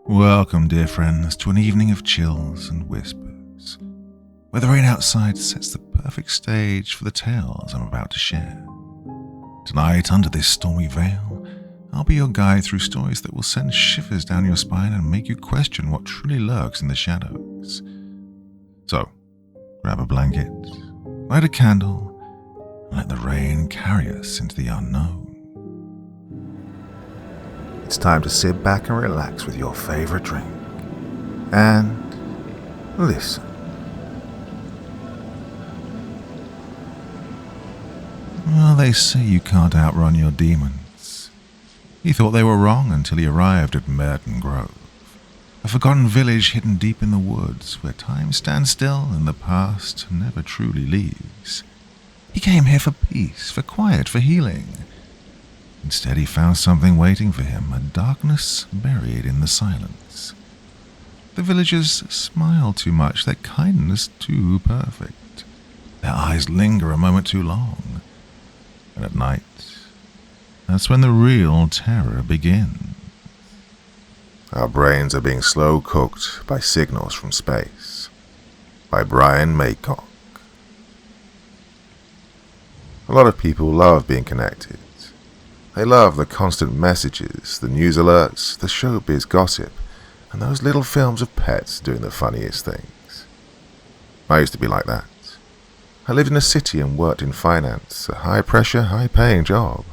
Welcome, dear friends, to an evening of chills and whispers, where the rain outside sets the perfect stage for the tales I'm about to share. Tonight, under this stormy veil, I'll be your guide through stories that will send shivers down your spine and make you question what truly lurks in the shadows. So, grab a blanket, light a candle, and let the rain carry us into the unknown. It's time to sit back and relax with your favorite drink. And listen. Well, they say you can't outrun your demons. He thought they were wrong until he arrived at Merton Grove, a forgotten village hidden deep in the woods where time stands still and the past never truly leaves. He came here for peace, for quiet, for healing. Instead, he found something waiting for him, a darkness buried in the silence. The villagers smile too much, their kindness too perfect. Their eyes linger a moment too long. And at night, that's when the real terror begins. Our brains are being slow cooked by signals from space. By Brian Maycock. A lot of people love being connected. They love the constant messages, the news alerts, the showbiz gossip, and those little films of pets doing the funniest things. I used to be like that. I lived in a city and worked in finance, a high-pressure, high-paying job.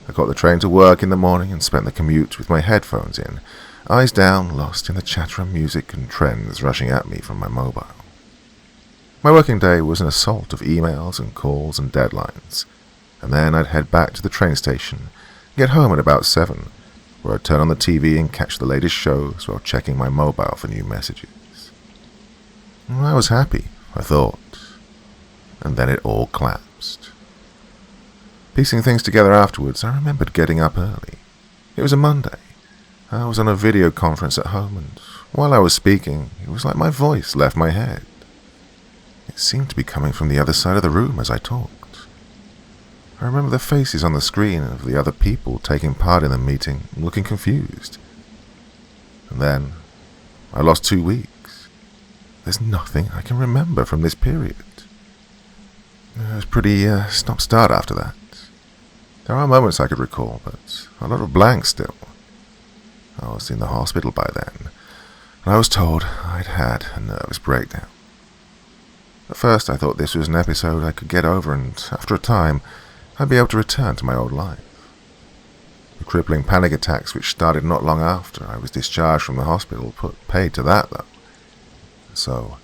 I got the train to work in the morning and spent the commute with my headphones in, eyes down, lost in the chatter of music and trends rushing at me from my mobile. My working day was an assault of emails and calls and deadlines. And then I'd head back to the train station, get home at about 7, where I'd turn on the TV and catch the latest shows while checking my mobile for new messages. I was happy, I thought, and then it all collapsed. Piecing things together afterwards, I remembered getting up early. It was a Monday. I was on a video conference at home, and while I was speaking, it was like my voice left my head. It seemed to be coming from the other side of the room as I talked. I remember the faces on the screen of the other people taking part in the meeting, looking confused. And then, I lost 2 weeks. There's nothing I can remember from this period. It was pretty stop-start after that. There are moments I could recall, but a lot of blanks still. I was in the hospital by then, and I was told I'd had a nervous breakdown. At first I thought this was an episode I could get over, and after a time, I'd be able to return to my old life. The crippling panic attacks which started not long after I was discharged from the hospital put paid to that, though. So,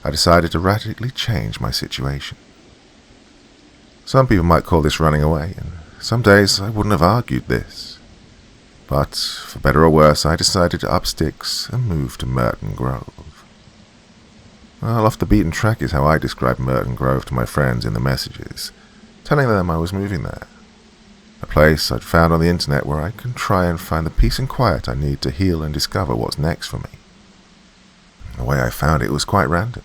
I decided to radically change my situation. Some people might call this running away, and some days I wouldn't have argued this. But, for better or worse, I decided to up sticks and move to Merton Grove. Well, off the beaten track is how I described Merton Grove to my friends in the messages, telling them I was moving there. A place I'd found on the internet where I can try and find the peace and quiet I need to heal and discover what's next for me. The way I found it was quite random.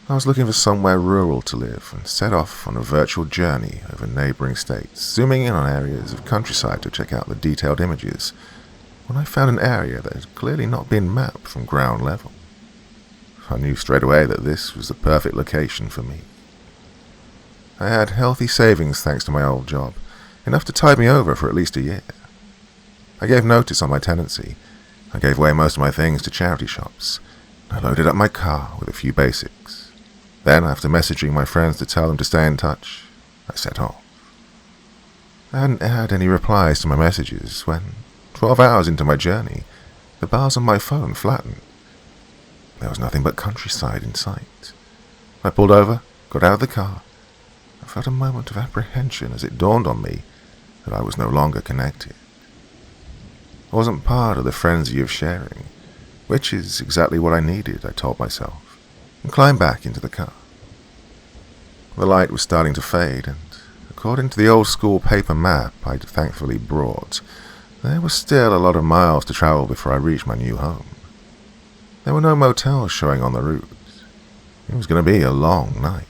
I was looking for somewhere rural to live and set off on a virtual journey over neighbouring states, zooming in on areas of countryside to check out the detailed images, when I found an area that had clearly not been mapped from ground level. I knew straight away that this was the perfect location for me. I had healthy savings thanks to my old job, enough to tide me over for at least a year. I gave notice on my tenancy. I gave away most of my things to charity shops. I loaded up my car with a few basics. Then, after messaging my friends to tell them to stay in touch, I set off. I hadn't had any replies to my messages when, 12 hours into my journey, the bars on my phone flattened. There was nothing but countryside in sight. I pulled over, got out of the car. I felt a moment of apprehension as it dawned on me that I was no longer connected. I wasn't part of the frenzy of sharing, which is exactly what I needed, I told myself, and climbed back into the car. The light was starting to fade, and according to the old-school paper map I'd thankfully brought, there was still a lot of miles to travel before I reached my new home. There were no motels showing on the route. It was going to be a long night.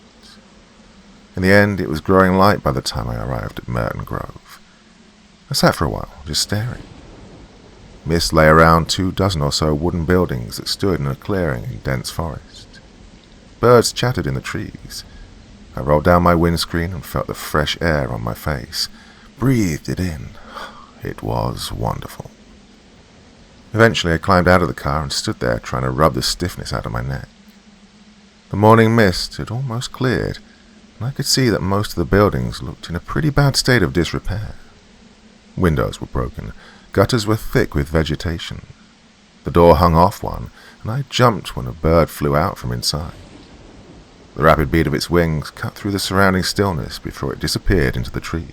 In the end, it was growing light by the time I arrived at Merton Grove. I sat for a while, just staring. Mist lay around 24 or so wooden buildings that stood in a clearing in dense forest. Birds chattered in the trees. I rolled down my windscreen and felt the fresh air on my face, breathed it in. It was wonderful. Eventually I climbed out of the car and stood there trying to rub the stiffness out of my neck. The morning mist had almost cleared, and I could see that most of the buildings looked in a pretty bad state of disrepair. Windows were broken, gutters were thick with vegetation. The door hung off one, and I jumped when a bird flew out from inside. The rapid beat of its wings cut through the surrounding stillness before it disappeared into the trees.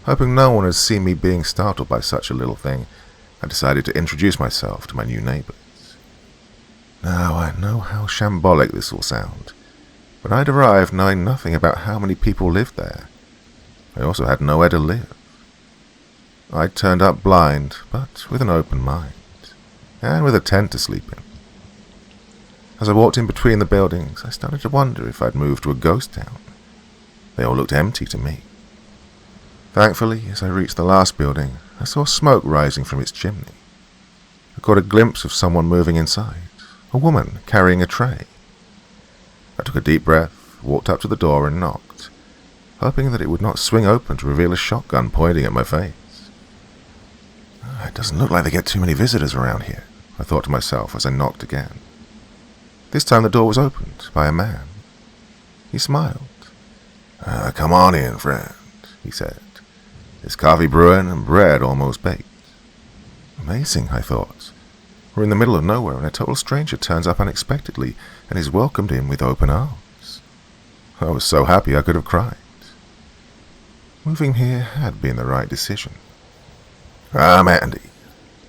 Hoping no one had seen me being startled by such a little thing, I decided to introduce myself to my new neighbors. Now, I know how shambolic this will sound, but I'd arrived knowing nothing about how many people lived there. I also had nowhere to live. I'd turned up blind, but with an open mind, and with a tent to sleep in. As I walked in between the buildings, I started to wonder if I'd moved to a ghost town. They all looked empty to me. Thankfully, as I reached the last building, I saw smoke rising from its chimney. I caught a glimpse of someone moving inside, a woman carrying a tray. I took a deep breath, walked up to the door and knocked, hoping that it would not swing open to reveal a shotgun pointing at my face. It doesn't look like they get too many visitors around here, I thought to myself as I knocked again. This time the door was opened by a man. He smiled. Come on in, friend, he said. There's coffee brewing and bread almost baked. Amazing, I thought. We're in the middle of nowhere and a total stranger turns up unexpectedly and is welcomed in with open arms. I was so happy I could have cried. Moving here had been the right decision. I'm Andy,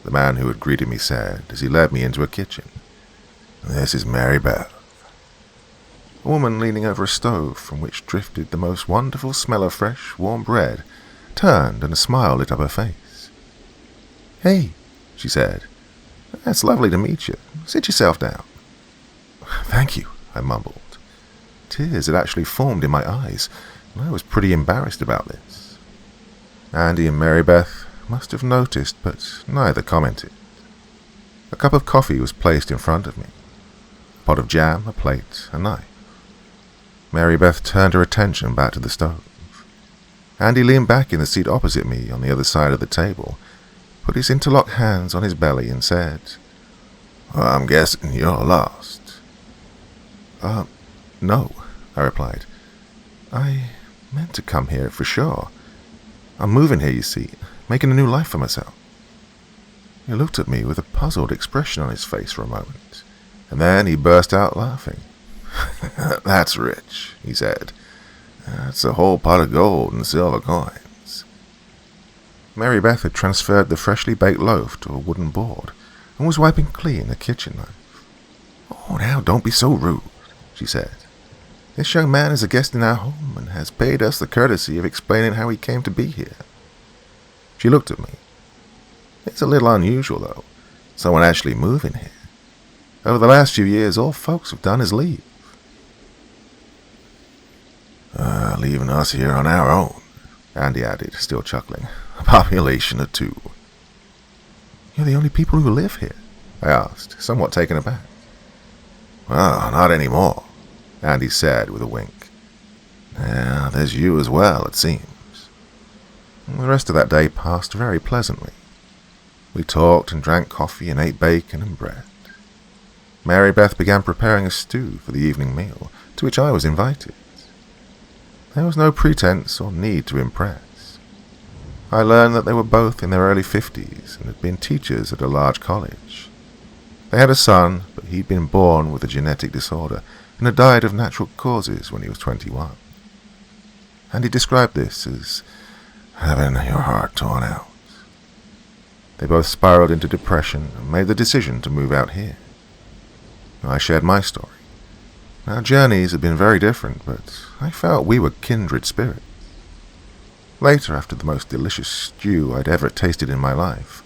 the man who had greeted me said as he led me into a kitchen. This is Mary Beth. A woman leaning over a stove from which drifted the most wonderful smell of fresh, warm bread turned and a smile lit up her face. Hey, she said. It's lovely to meet you. Sit yourself down. Thank you, I mumbled. Tears had actually formed in my eyes, and I was pretty embarrassed about this. Andy and Mary Beth must have noticed, but neither commented. A cup of coffee was placed in front of me. A pot of jam, a plate, a knife. Mary Beth turned her attention back to the stove. Andy leaned back in the seat opposite me on the other side of the table, put his interlocked hands on his belly and said, Well, I'm guessing you're lost. No, I replied. I meant to come here for sure. I'm moving here, you see, making a new life for myself. He looked at me with a puzzled expression on his face for a moment, and then he burst out laughing. That's rich, he said. That's a whole pot of gold and silver coins. Mary Beth had transferred the freshly baked loaf to a wooden board and was wiping clean a kitchen knife. Oh, now don't be so rude, she said. This young man is a guest in our home and has paid us the courtesy of explaining how he came to be here. She looked at me. It's a little unusual, though, someone actually moving here. Over the last few years, all folks have done is leave. Leaving us here on our own, Andy added, still chuckling. A population of 2. You're the only people who live here? I asked, somewhat taken aback. Well, not anymore, Andy said with a wink. Yeah, there's you as well, it seems. The rest of that day passed very pleasantly. We talked and drank coffee and ate bacon and bread. Mary Beth began preparing a stew for the evening meal, to which I was invited. There was no pretense or need to impress. I learned that they were both in their early 50s and had been teachers at a large college. They had a son, but he'd been born with a genetic disorder and had died of natural causes when he was 21. And he described this as having your heart torn out. They both spiraled into depression and made the decision to move out here. I shared my story. Our journeys had been very different, but I felt we were kindred spirits. Later, after the most delicious stew I'd ever tasted in my life,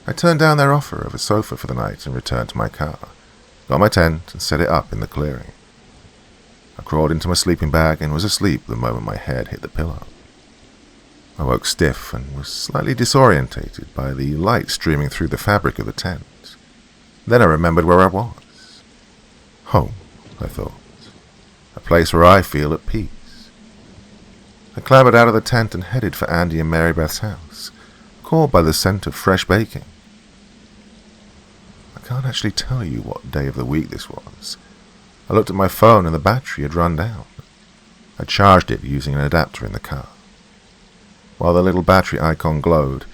I turned down their offer of a sofa for the night and returned to my car, got my tent and set it up in the clearing. I crawled into my sleeping bag and was asleep the moment my head hit the pillow. I woke stiff and was slightly disorientated by the light streaming through the fabric of the tent. Then I remembered where I was. Home, I thought. A place where I feel at peace. I clambered out of the tent and headed for Andy and Mary Beth's house, called by the scent of fresh baking. I can't actually tell you what day of the week this was. I looked at my phone and the battery had run down. I charged it using an adapter in the car. While the little battery icon glowed,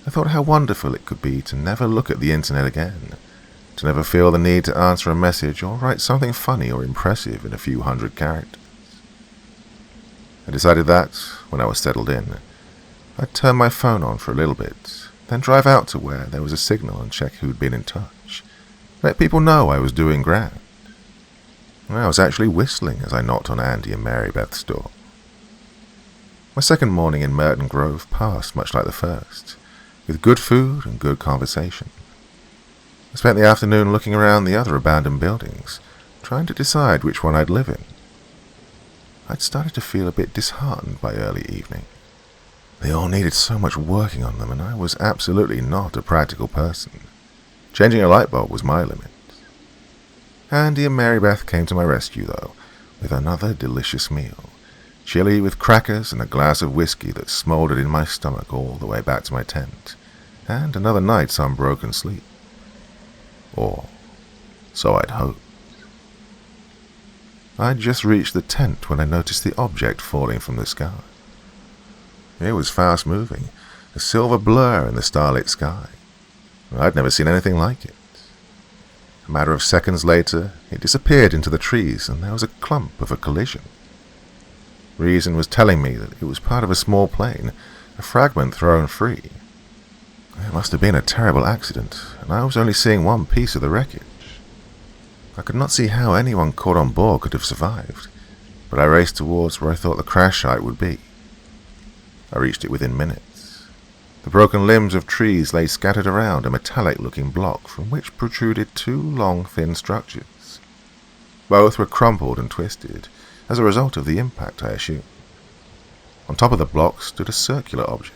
I thought how wonderful it could be to never look at the internet again, to never feel the need to answer a message or write something funny or impressive in a few hundred characters. I decided that, when I was settled in, I'd turn my phone on for a little bit, then drive out to where there was a signal and check who'd been in touch. Let people know I was doing grand. I was actually whistling as I knocked on Andy and Mary Beth's door. My second morning in Merton Grove passed much like the first, with good food and good conversation. I spent the afternoon looking around the other abandoned buildings, trying to decide which one I'd live in. I'd started to feel a bit disheartened by early evening. They all needed so much working on them, and I was absolutely not a practical person. Changing a light bulb was my limit. Andy and Mary Beth came to my rescue, though, with another delicious meal. Chili with crackers and a glass of whiskey that smouldered in my stomach all the way back to my tent, and another night's unbroken sleep. Or so I'd hoped. I'd just reached the tent when I noticed the object falling from the sky. It was fast moving, a silver blur in the starlit sky. I'd never seen anything like it. A matter of seconds later, it disappeared into the trees, and there was a clump of a collision. Reason was telling me that it was part of a small plane, a fragment thrown free. It must have been a terrible accident, and I was only seeing one piece of the wreckage. I could not see how anyone caught on board could have survived, but I raced towards where I thought the crash site would be. I reached it within minutes. The broken limbs of trees lay scattered around a metallic-looking block from which protruded two long, thin structures. Both were crumpled and twisted, as a result of the impact, I assume. On top of the block stood a circular object.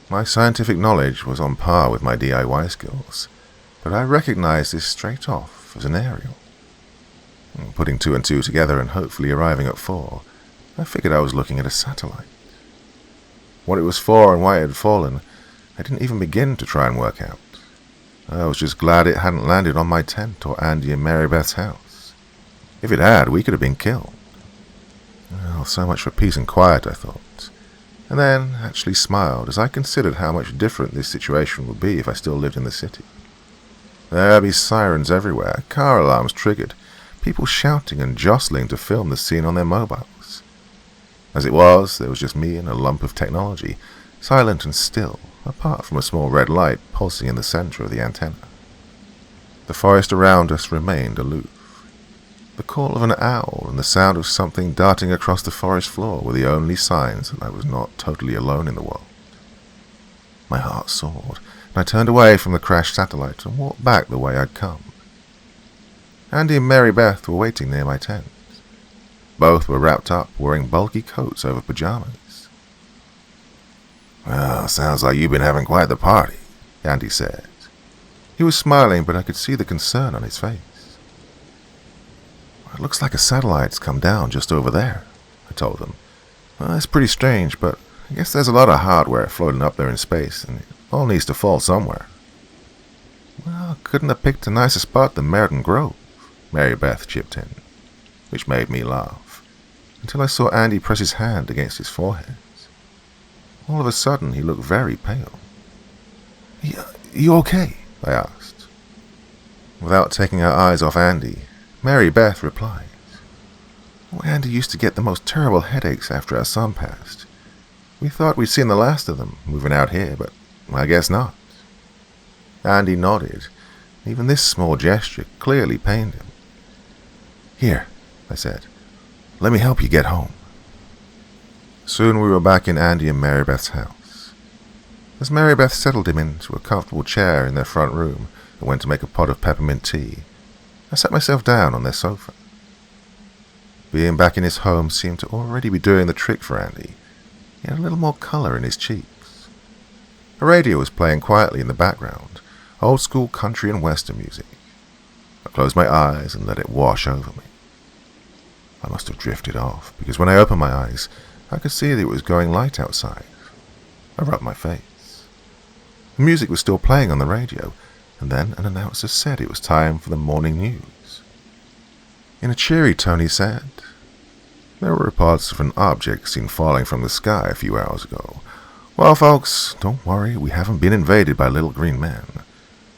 My scientific knowledge was on par with my DIY skills, but I recognized this straight off as an aerial. Putting two and two together and hopefully arriving at 4, I figured I was looking at a satellite. What it was for and why it had fallen, I didn't even begin to try and work out. I was just glad it hadn't landed on my tent or Andy and Mary Beth's house. If it had, we could have been killed. Well, so much for peace and quiet, I thought, and then actually smiled as I considered how much different this situation would be if I still lived in the city. There'd be sirens everywhere, car alarms triggered, people shouting and jostling to film the scene on their mobiles. As it was, there was just me and a lump of technology, silent and still, apart from a small red light pulsing in the center of the antenna. The forest around us remained aloof. The call of an owl and the sound of something darting across the forest floor were the only signs that I was not totally alone in the world. My heart soared, and I turned away from the crashed satellite and walked back the way I'd come. Andy and Mary Beth were waiting near my tent. Both were wrapped up, wearing bulky coats over pajamas. "Well, sounds like you've been having quite the party," Andy said. He was smiling, but I could see the concern on his face. "It looks like a satellite's come down just over there," I told him. "Well, it's pretty strange, but I guess there's a lot of hardware floating up there in space, and it all needs to fall somewhere." "Well, couldn't have picked a nicer spot than Merton Grove," Mary Beth chipped in, which made me laugh, until I saw Andy press his hand against his forehead. All of a sudden, he looked very pale. You okay?" I asked. Without taking her eyes off Andy, Mary Beth replied, "Andy used to get the most terrible headaches after our son passed. We thought we'd seen the last of them moving out here, but I guess not." Andy nodded. Even this small gesture clearly pained him. "Here," I said, "let me help you get home." Soon we were back in Andy and Mary Beth's house. As Mary Beth settled him into a comfortable chair in their front room and went to make a pot of peppermint tea, I sat myself down on their sofa. Being back in his home seemed to already be doing the trick for Andy. He had a little more colour in his cheeks. A radio was playing quietly in the background, old-school country and western music. I closed my eyes and let it wash over me. I must have drifted off, because when I opened my eyes, I could see that it was growing light outside. I rubbed my face. The music was still playing on the radio, and then an announcer said it was time for the morning news. In a cheery tone he said, "There were reports of an object seen falling from the sky a few hours ago. Well, folks, don't worry, we haven't been invaded by little green men.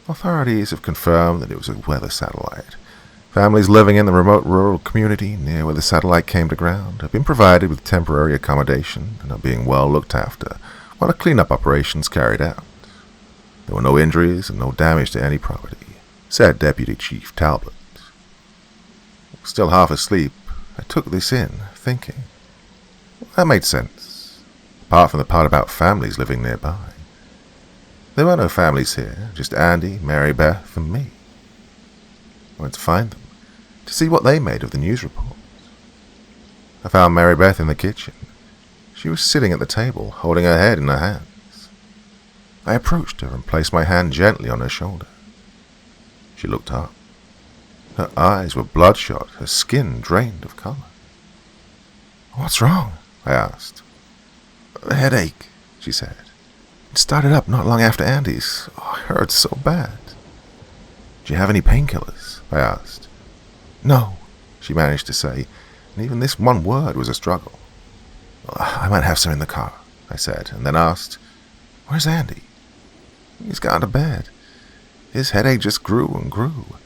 Authorities have confirmed that it was a weather satellite. Families living in the remote rural community near where the satellite came to ground have been provided with temporary accommodation and are being well looked after while a cleanup operation is carried out. There were no injuries and no damage to any property," said Deputy Chief Talbot. Still half asleep, I took this in, thinking. That made sense, apart from the part about families living nearby. There were no families here, just Andy, Mary Beth, and me. I went to find them, to see what they made of the news reports. I found Mary Beth in the kitchen. She was sitting at the table, holding her head in her hands. I approached her and placed my hand gently on her shoulder. She looked up. Her eyes were bloodshot, her skin drained of color. "What's wrong?" I asked. "A headache," she said. "It started up not long after Andy's. Oh, it hurts so bad." "Do you have any painkillers?" I asked. "No," she managed to say, and even this one word was a struggle. "I might have some in the car," I said, and then asked, "Where's Andy?" "He's gone to bed. His headache just grew and grew.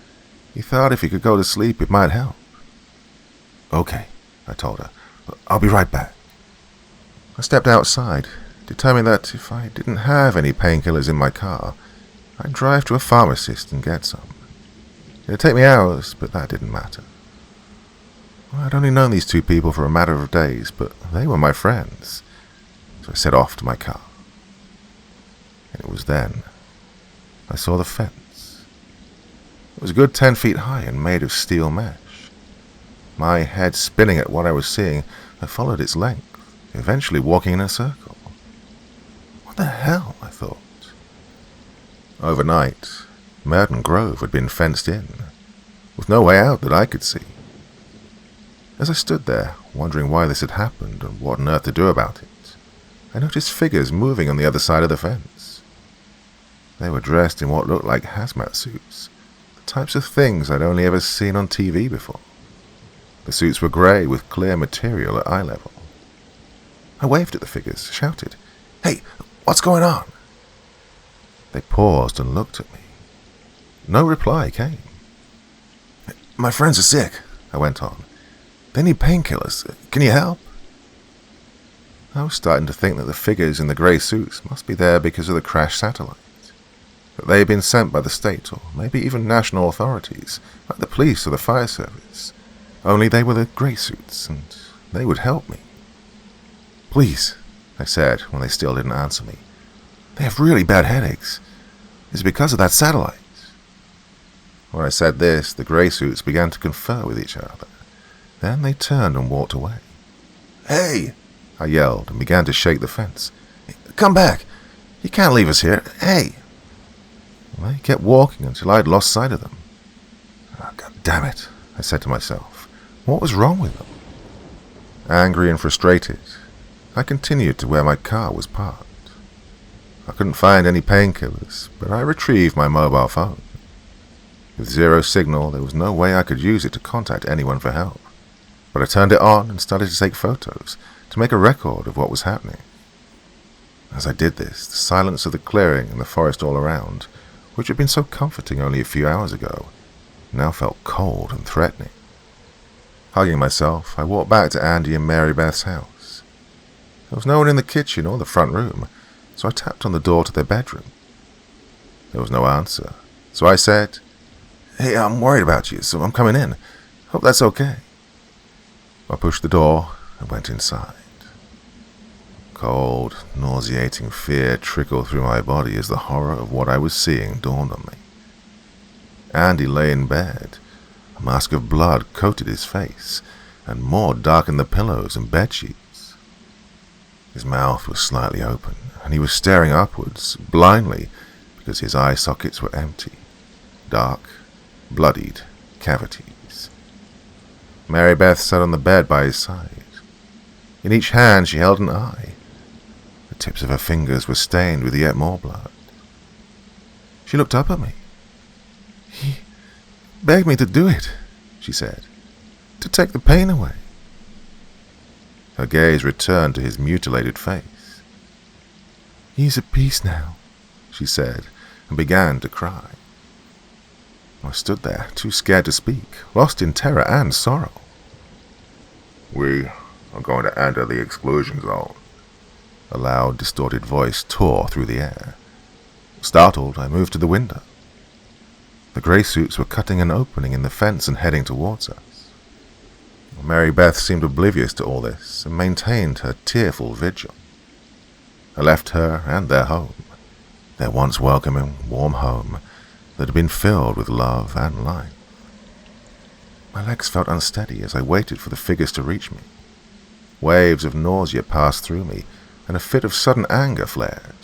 He thought if he could go to sleep, it might help." "Okay," I told her. "I'll be right back." I stepped outside, determined that if I didn't have any painkillers in my car, I'd drive to a pharmacist and get some. It'd take me hours, but that didn't matter. I'd only known these two people for a matter of days, but they were my friends, so I set off to my car. And it was then I saw the fence. It was a good 10 feet high and made of steel mesh. My head spinning at what I was seeing, I followed its length, eventually walking in a circle. What the hell, I thought. Overnight, Merton Grove had been fenced in, with no way out that I could see. As I stood there, wondering why this had happened and what on earth to do about it, I noticed figures moving on the other side of the fence. They were dressed in what looked like hazmat suits, the types of things I'd only ever seen on TV before. The suits were grey with clear material at eye level. I waved at the figures, shouted, "Hey, what's going on?" They paused and looked at me. No reply came. "My friends are sick," I went on. "They need painkillers. Can you help?" I was starting to think that the figures in the grey suits must be there because of the crashed satellite. That they had been sent by the state or maybe even national authorities, like the police or the fire service. Only they were the grey suits, and they would help me. "Please," I said when they still didn't answer me. "They have really bad headaches. It's because of that satellite." When I said this, the grey suits began to confer with each other. Then they turned and walked away. "Hey!" I yelled and began to shake the fence. "Come back! You can't leave us here! Hey!" They kept walking until I'd lost sight of them. "Oh, God damn it," I said to myself. What was wrong with them? Angry and frustrated, I continued to where my car was parked. I couldn't find any painkillers, but I retrieved my mobile phone. With zero signal, there was no way I could use it to contact anyone for help. But I turned it on and started to take photos, to make a record of what was happening. As I did this, the silence of the clearing and the forest all around, which had been so comforting only a few hours ago, now felt cold and threatening. Hugging myself, I walked back to Andy and Mary Beth's house. There was no one in the kitchen or the front room, so I tapped on the door to their bedroom. There was no answer, so I said, "Hey, I'm worried about you, so I'm coming in. Hope that's okay." I pushed the door and went inside. Cold, nauseating fear trickled through my body as the horror of what I was seeing dawned on me. Andy lay in bed. A mask of blood coated his face, and more darkened the pillows and bedsheets. His mouth was slightly open, and he was staring upwards, blindly, because his eye sockets were empty. Dark, bloodied cavities. Mary Beth sat on the bed by his side. In each hand she held an eye. The tips of her fingers were stained with yet more blood. She looked up at me. "He begged me to do it," she said, "to take the pain away." Her gaze returned to his mutilated face. "He's at peace now," she said, and began to cry. I stood there, too scared to speak, lost in terror and sorrow. "We are going to enter the exclusion zone." A loud, distorted voice tore through the air. Startled, I moved to the window. The grey suits were cutting an opening in the fence and heading towards us. Mary Beth seemed oblivious to all this and maintained her tearful vigil. I left her and their home, their once welcoming, warm home that had been filled with love and life. My legs felt unsteady as I waited for the figures to reach me. Waves of nausea passed through me, and a fit of sudden anger flared.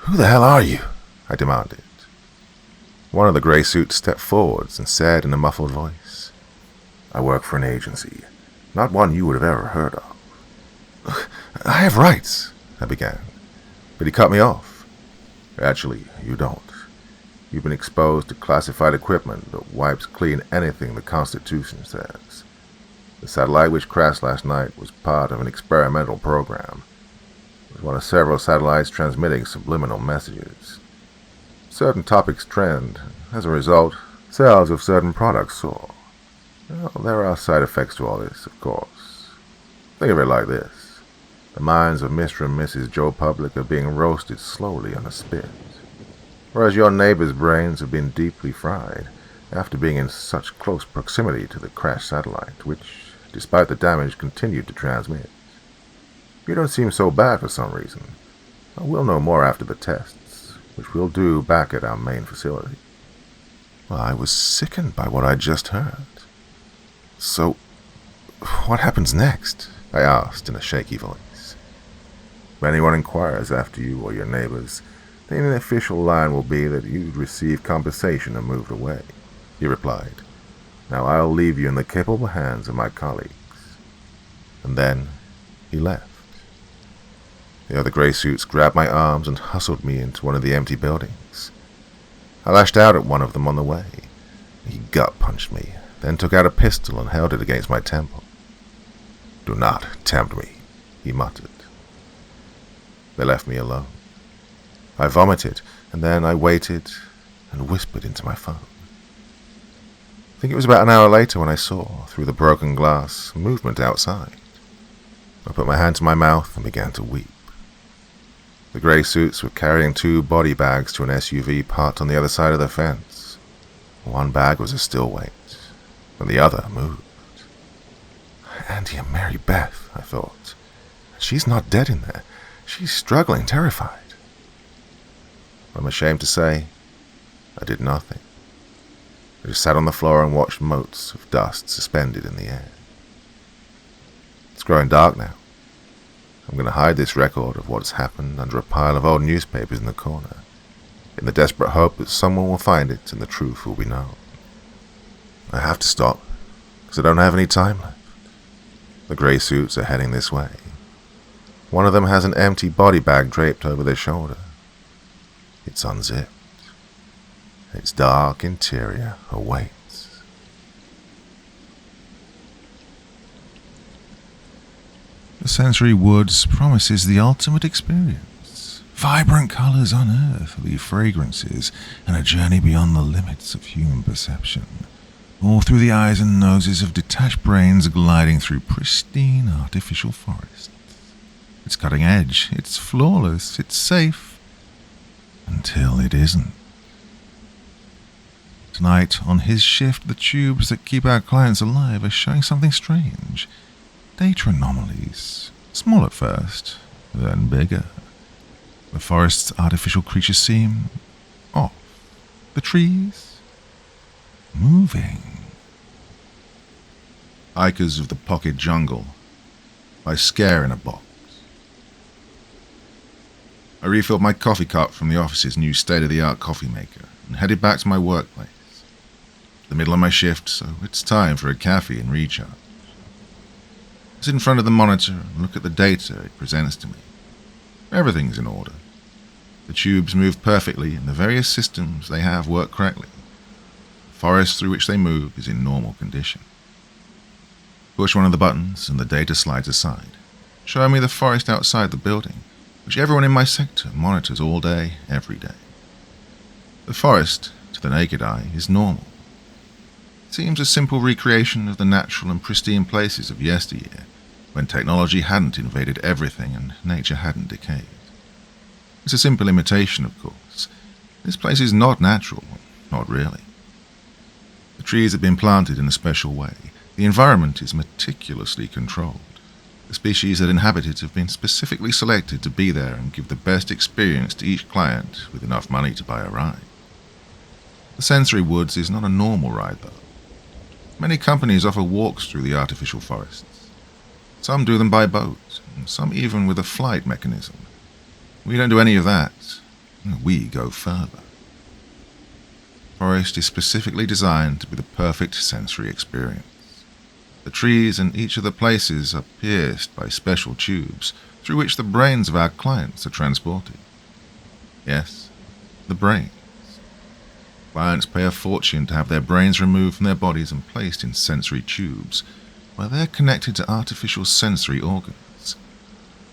"Who the hell are you?" I demanded. One of the grey suits stepped forwards and said in a muffled voice, "I work for an agency, not one you would have ever heard of." "I have rights," I began, but he cut me off. "Actually, you don't. You've been exposed to classified equipment that wipes clean anything the Constitution says. The satellite which crashed last night was part of an experimental program. It was one of several satellites transmitting subliminal messages. Certain topics trend. As a result, sales of certain products soar. Well, there are side effects to all this, of course. Think of it like this. The minds of Mr. and Mrs. Joe Public are being roasted slowly on a spit, whereas your neighbor's brains have been deeply fried after being in such close proximity to the crashed satellite, which, despite the damage, continued to transmit. You don't seem so bad for some reason. We'll know more after the tests, which we'll do back at our main facility." Well, I was sickened by what I'd just heard. "So, what happens next?" I asked in a shaky voice. "If anyone inquires after you or your neighbors, then the official line will be that you'd received compensation and moved away," he replied. "Now I'll leave you in the capable hands of my colleagues." And then he left. The other grey suits grabbed my arms and hustled me into one of the empty buildings. I lashed out at one of them on the way. He gut-punched me, then took out a pistol and held it against my temple. "Do not tempt me," he muttered. They left me alone. I vomited, and then I waited and whispered into my phone. I think it was about an hour later when I saw, through the broken glass, movement outside. I put my hand to my mouth and began to weep. The grey suits were carrying 2 body bags to an SUV parked on the other side of the fence. One bag was a still weight, and the other moved. Andy and Mary Beth, I thought. She's not dead in there. She's struggling, terrified. I'm ashamed to say, I did nothing. I just sat on the floor and watched motes of dust suspended in the air. It's growing dark now. I'm going to hide this record of what's happened under a pile of old newspapers in the corner, in the desperate hope that someone will find it and the truth will be known. I have to stop, because I don't have any time left. The grey suits are heading this way. One of them has an empty body bag draped over their shoulder. It's unzipped. Its dark interior awaits. The Sensory Woods promises the ultimate experience. Vibrant colours unearth the fragrances and a journey beyond the limits of human perception. All through the eyes and noses of detached brains gliding through pristine artificial forests. It's cutting edge, it's flawless, it's safe. Until it isn't. Tonight, on his shift, the tubes that keep our clients alive are showing something strange. Data anomalies. Small at first, then bigger. The forest's artificial creatures seem off. The trees moving. Ikers of the Pocket Jungle by Scare in a Box. I refilled my coffee cup from the office's new state-of-the-art coffee maker and headed back to my workplace. The middle of my shift, so it's time for a caffeine and recharge. I sit in front of the monitor and look at the data it presents to me. Everything's in order. The tubes move perfectly and the various systems they have work correctly. The forest through which they move is in normal condition. Push one of the buttons and the data slides aside, showing me the forest outside the building, which everyone in my sector monitors all day, every day. The forest, to the naked eye, is normal. It seems a simple recreation of the natural and pristine places of yesteryear, when technology hadn't invaded everything and nature hadn't decayed. It's a simple imitation, of course. This place is not natural, not really. The trees have been planted in a special way. The environment is meticulously controlled. The species that inhabit it have been specifically selected to be there and give the best experience to each client with enough money to buy a ride. The sensory woods is not a normal ride, though. Many companies offer walks through the artificial forests. Some do them by boat, and some even with a flight mechanism. We don't do any of that. We go further. The forest is specifically designed to be the perfect sensory experience. The trees in each of the places are pierced by special tubes through which the brains of our clients are transported. Yes, the brains. Clients pay a fortune to have their brains removed from their bodies and placed in sensory tubes, where they're connected to artificial sensory organs.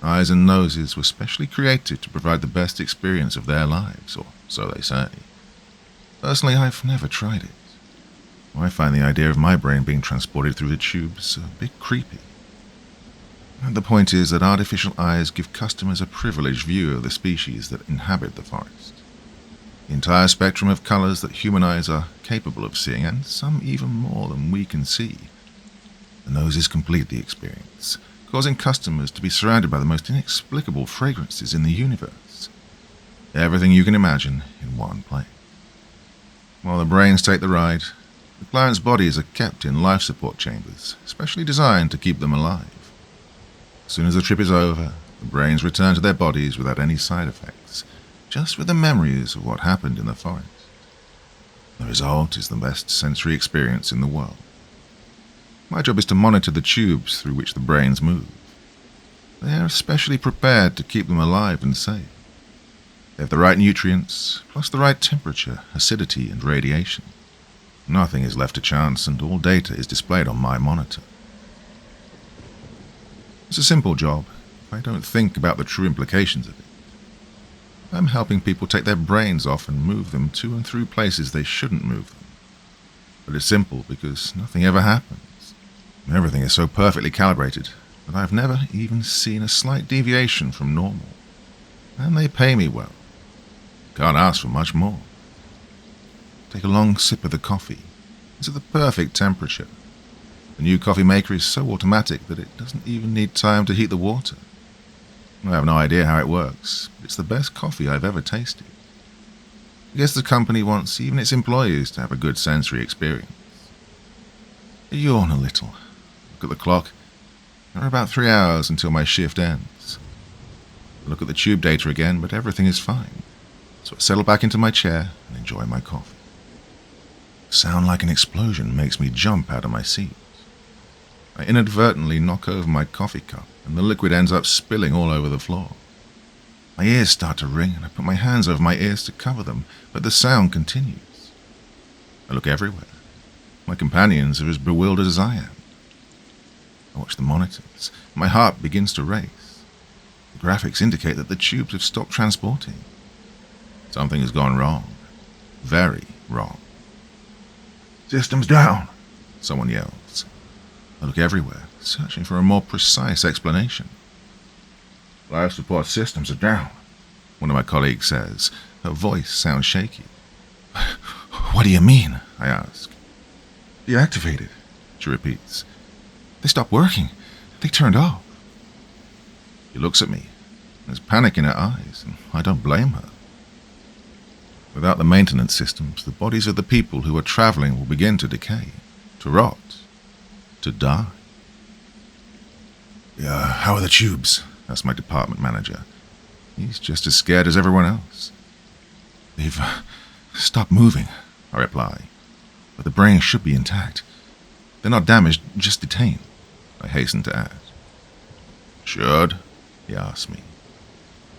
Eyes and noses were specially created to provide the best experience of their lives, or so they say. Personally, I've never tried it. I find the idea of my brain being transported through the tubes a bit creepy. And the point is that artificial eyes give customers a privileged view of the species that inhabit the forest. The entire spectrum of colors that human eyes are capable of seeing, and some even more than we can see. The noses complete the experience, causing customers to be surrounded by the most inexplicable fragrances in the universe. Everything you can imagine in one place. While the brains take the ride, the clients' bodies are kept in life support chambers, specially designed to keep them alive. As soon as the trip is over, the brains return to their bodies without any side effects, just with the memories of what happened in the forest. The result is the best sensory experience in the world. My job is to monitor the tubes through which the brains move. They are specially prepared to keep them alive and safe. They have the right nutrients, plus the right temperature, acidity, and radiation. Nothing is left to chance, and all data is displayed on my monitor. It's a simple job, if I don't think about the true implications of it. I'm helping people take their brains off and move them to and through places they shouldn't move them. But it's simple because nothing ever happens. Everything is so perfectly calibrated that I've never even seen a slight deviation from normal. And they pay me well. Can't ask for much more. Take a long sip of the coffee. It's at the perfect temperature. The new coffee maker is so automatic that it doesn't even need time to heat the water. I have no idea how it works, but it's the best coffee I've ever tasted. I guess the company wants even its employees to have a good sensory experience. I yawn a little. Look at the clock. There are about 3 hours until my shift ends. I look at the tube data again, but everything is fine. So I settle back into my chair and enjoy my coffee. A sound like an explosion makes me jump out of my seat. I inadvertently knock over my coffee cup, and the liquid ends up spilling all over the floor. My ears start to ring, and I put my hands over my ears to cover them, but the sound continues. I look everywhere. My companions are as bewildered as I am. I watch the monitors. My heart begins to race. The graphics indicate that the tubes have stopped transporting. Something has gone wrong. Very wrong. "System's down," someone yells. I look everywhere, searching for a more precise explanation. "Life support systems are down," one of my colleagues says. Her voice sounds shaky. "What do you mean?" I ask. "Deactivated," she repeats. "They stopped working. They turned off." She looks at me. There's panic in her eyes, and I don't blame her. Without the maintenance systems, the bodies of the people who are traveling will begin to decay, to rot, to die. "Yeah, how are the tubes?" asked my department manager. He's just as scared as everyone else. They've stopped moving, I reply, but the brain should be intact. They're not damaged, just detained, I hasten to add. Should? He asks me.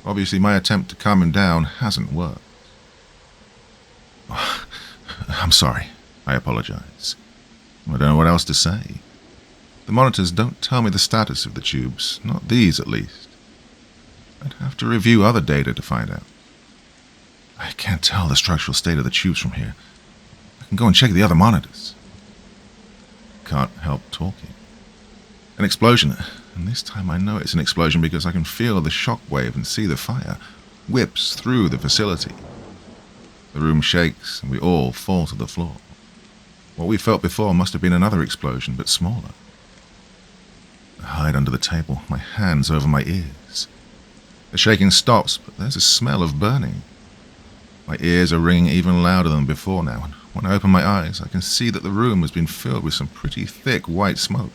Obviously, my attempt to calm him down hasn't worked. Oh, I'm sorry, I apologize. I don't know what else to say. The monitors don't tell me the status of the tubes, not these at least. I'd have to review other data to find out. I can't tell the structural state of the tubes from here. I can go and check the other monitors. Can't help talking. An explosion, and this time I know it's an explosion because I can feel the shock wave and see the fire, whips through the facility. The room shakes and we all fall to the floor. What we felt before must have been another explosion, but smaller. I hide under the table, my hands over my ears. The shaking stops, but there's a smell of burning. My ears are ringing even louder than before now, and when I open my eyes, I can see that the room has been filled with some pretty thick white smoke.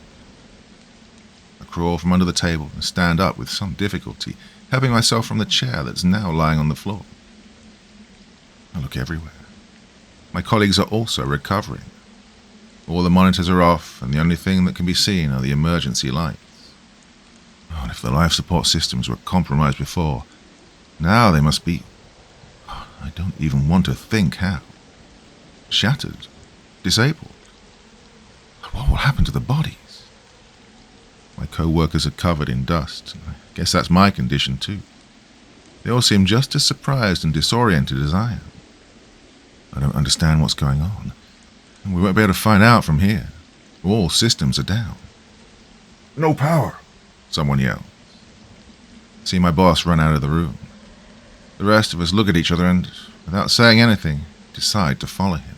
I crawl from under the table and stand up with some difficulty, helping myself from the chair that's now lying on the floor. I look everywhere. My colleagues are also recovering. All the monitors are off, and the only thing that can be seen are the emergency lights. Oh, and if the life support systems were compromised before, now they must be... I don't even want to think how. Shattered. Disabled. What will happen to the bodies? My co-workers are covered in dust, and I guess that's my condition too. They all seem just as surprised and disoriented as I am. I don't understand what's going on, and we won't be able to find out from here. All systems are down. No power, someone yells. I see my boss run out of the room. The rest of us look at each other and, without saying anything, decide to follow him.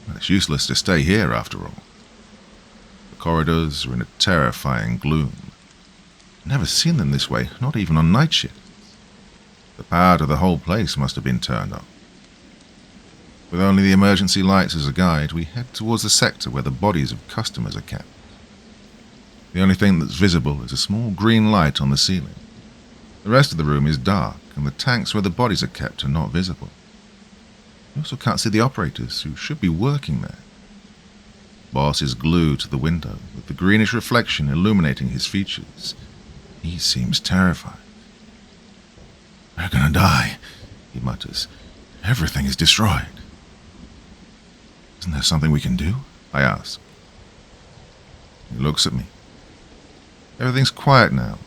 Well, it's useless to stay here, after all. The corridors are in a terrifying gloom. I've never seen them this way, not even on night shift. The power to the whole place must have been turned off. With only the emergency lights as a guide, we head towards the sector where the bodies of customers are kept. The only thing that's visible is a small green light on the ceiling. The rest of the room is dark, and the tanks where the bodies are kept are not visible. You also can't see the operators, who should be working there. Boss is glued to the window, with the greenish reflection illuminating his features. He seems terrified. "We're gonna die," he mutters. "Everything is destroyed." "Isn't there something we can do?" I ask. He looks at me. Everything's quiet now.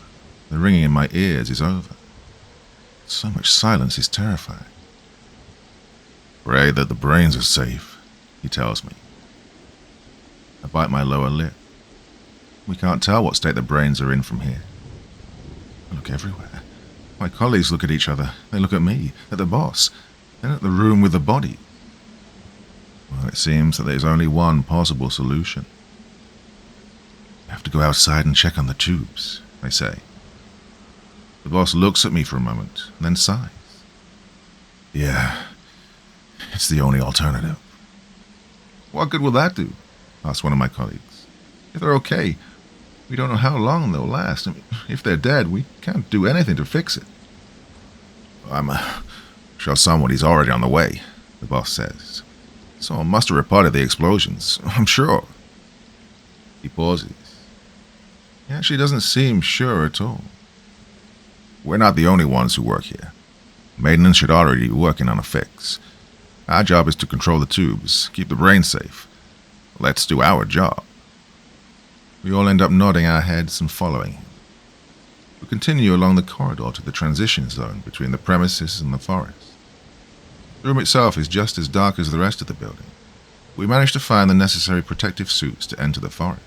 The ringing in my ears is over. So much silence is terrifying. "Pray that the brains are safe," he tells me. I bite my lower lip. We can't tell what state the brains are in from here. I look everywhere. My colleagues look at each other. They look at me, at the boss, then at the room with the body. Well, it seems that there's only one possible solution. "I have to go outside and check on the tubes," I say. The boss looks at me for a moment, and then sighs. "Yeah, it's the only alternative." "What good will that do?" asks one of my colleagues. "If they're okay, we don't know how long they'll last. I mean, if they're dead, we can't do anything to fix it." "I'm sure somebody's already on the way," the boss says. "Someone must have reported the explosions, I'm sure." He pauses. He actually doesn't seem sure at all. "We're not the only ones who work here. Maintenance should already be working on a fix. Our job is to control the tubes, keep the brain safe. Let's do our job." We all end up nodding our heads and following him. We continue along the corridor to the transition zone between the premises and the forest. The room itself is just as dark as the rest of the building. We manage to find the necessary protective suits to enter the forest.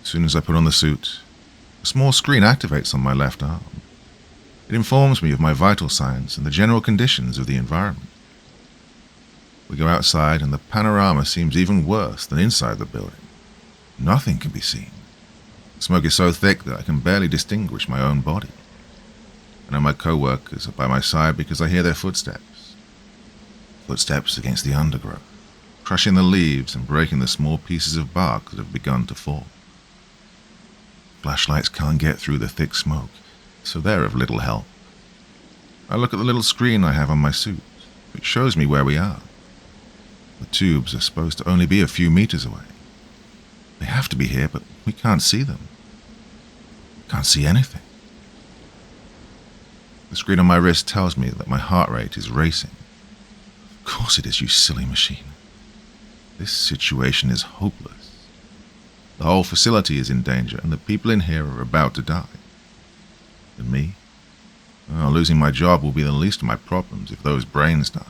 As soon as I put on the suit, a small screen activates on my left arm. It informs me of my vital signs and the general conditions of the environment. We go outside and the panorama seems even worse than inside the building. Nothing can be seen. The smoke is so thick that I can barely distinguish my own body. I know my co-workers are by my side because I hear their footsteps. Footsteps against the undergrowth, crushing the leaves and breaking the small pieces of bark that have begun to fall. Flashlights can't get through the thick smoke, so they're of little help. I look at the little screen I have on my suit, which shows me where we are. The tubes are supposed to only be a few meters away. They have to be here, but we can't see them. Can't see anything. The screen on my wrist tells me that my heart rate is racing. Of course it is, you silly machine. This situation is hopeless. The whole facility is in danger, and the people in here are about to die. And me? Well, losing my job will be the least of my problems if those brains die.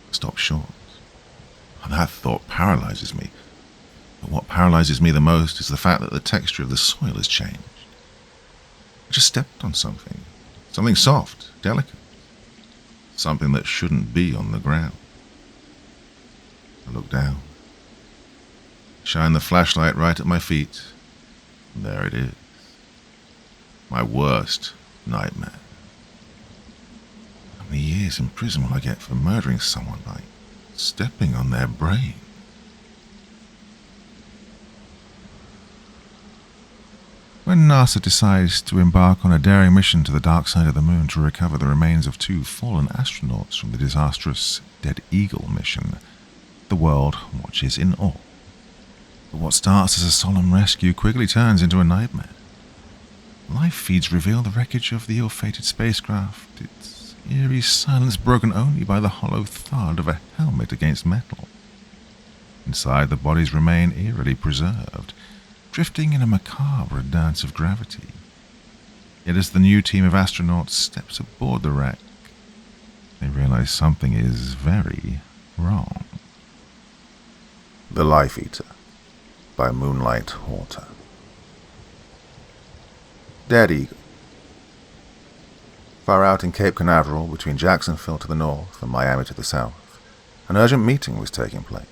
I stop short. That thought paralyzes me. But what paralyzes me the most is the fact that the texture of the soil has changed. I just stepped on something. Something soft, delicate. Something that shouldn't be on the ground. I look down. Shine the flashlight right at my feet. And there it is. My worst nightmare. How many years in prison will I get for murdering someone by stepping on their brain? When NASA decides to embark on a daring mission to the dark side of the moon to recover the remains of 2 fallen astronauts from the disastrous Dead Eagle mission, the world watches in awe. But what starts as a solemn rescue quickly turns into a nightmare. Live feeds reveal the wreckage of the ill-fated spacecraft, its eerie silence broken only by the hollow thud of a helmet against metal. Inside, the bodies remain eerily preserved, drifting in a macabre dance of gravity. Yet as the new team of astronauts steps aboard the wreck, they realize something is very wrong. The Life Eater by Moonlight Water. Dead Eagle. Far out in Cape Canaveral, between Jacksonville to the north and Miami to the south, an urgent meeting was taking place.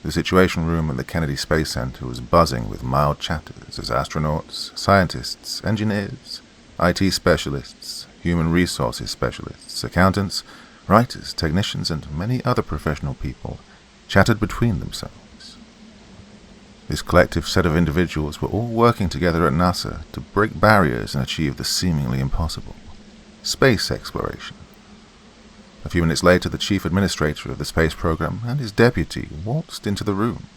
The Situation Room at the Kennedy Space Center was buzzing with mild chatters as astronauts, scientists, engineers, IT specialists, human resources specialists, accountants, writers, technicians, and many other professional people chattered between themselves. This collective set of individuals were all working together at NASA to break barriers and achieve the seemingly impossible: space exploration. A few minutes later, the chief administrator of the space program and his deputy waltzed into the room.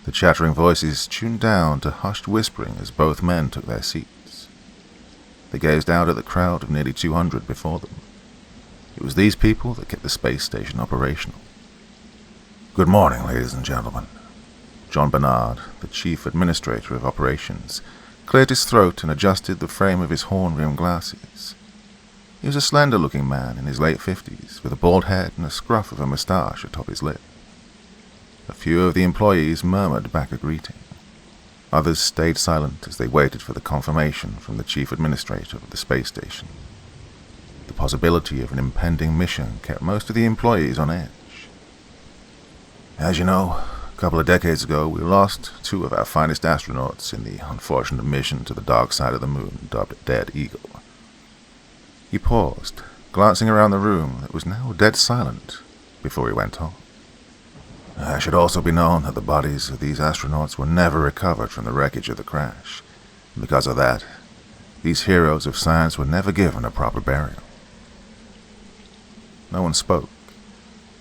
The chattering voices tuned down to hushed whispering as both men took their seats. They gazed out at the crowd of nearly 200 before them. It was these people that kept the space station operational. Good morning, ladies and gentlemen. John Bernard, the chief administrator of operations, cleared his throat and adjusted the frame of his horn-rimmed glasses. He was a slender-looking man in his late 50s, with a bald head and a scruff of a moustache atop his lip. A few of the employees murmured back a greeting. Others stayed silent as they waited for the confirmation from the chief administrator of the space station. The possibility of an impending mission kept most of the employees on edge. As you know, a couple of decades ago, we lost 2 of our finest astronauts in the unfortunate mission to the dark side of the moon, dubbed Dead Eagle. He paused, glancing around the room that was now dead silent, before he went on. It should also be known that the bodies of these astronauts were never recovered from the wreckage of the crash. Because of that, these heroes of science were never given a proper burial. No one spoke.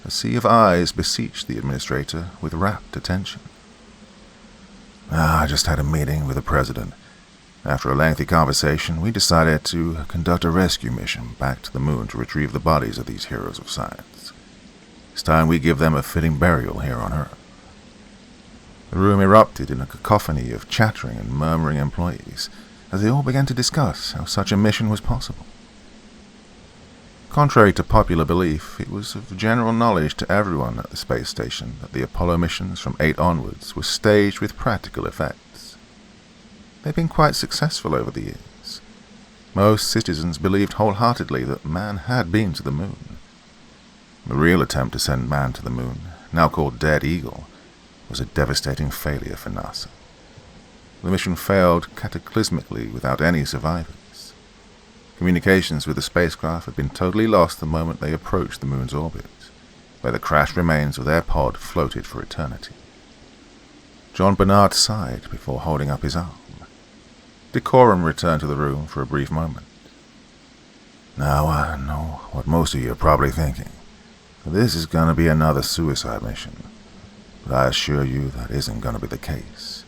A sea of eyes beseeched the administrator with rapt attention. I just had a meeting with the president. After a lengthy conversation, we decided to conduct a rescue mission back to the moon to retrieve the bodies of these heroes of science. It's time we give them a fitting burial here on Earth. The room erupted in a cacophony of chattering and murmuring employees as they all began to discuss how such a mission was possible. Contrary to popular belief, it was of general knowledge to everyone at the space station that the Apollo missions from 8 onwards were staged with practical effects. They'd been quite successful over the years. Most citizens believed wholeheartedly that man had been to the moon. The real attempt to send man to the moon, now called Dead Eagle, was a devastating failure for NASA. The mission failed cataclysmically without any survivors. Communications with the spacecraft had been totally lost the moment they approached the moon's orbit, where the crashed remains of their pod floated for eternity. John Bernard sighed before holding up his arm. Decorum returned to the room for a brief moment. Now, I know what most of you are probably thinking. This is going to be another suicide mission, but I assure you that isn't going to be the case.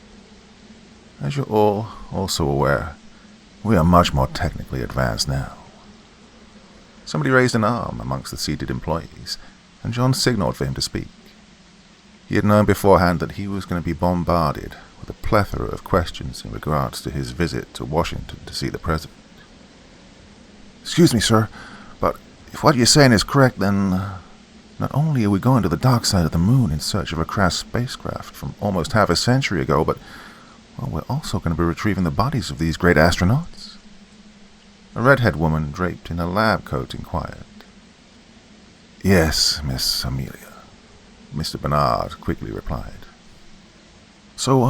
As you're all also aware, we are much more technically advanced now. Somebody raised an arm amongst the seated employees, and John signaled for him to speak. He had known beforehand that he was going to be bombarded with a plethora of questions in regards to his visit to Washington to see the president. Excuse me, sir, but if what you're saying is correct, then not only are we going to the dark side of the moon in search of a crashed spacecraft from almost half a century ago, but we're also going to be retrieving the bodies of these great astronauts. A red-haired woman draped in a lab coat inquired. Yes, Miss Amelia, Mr. Bernard quickly replied. So,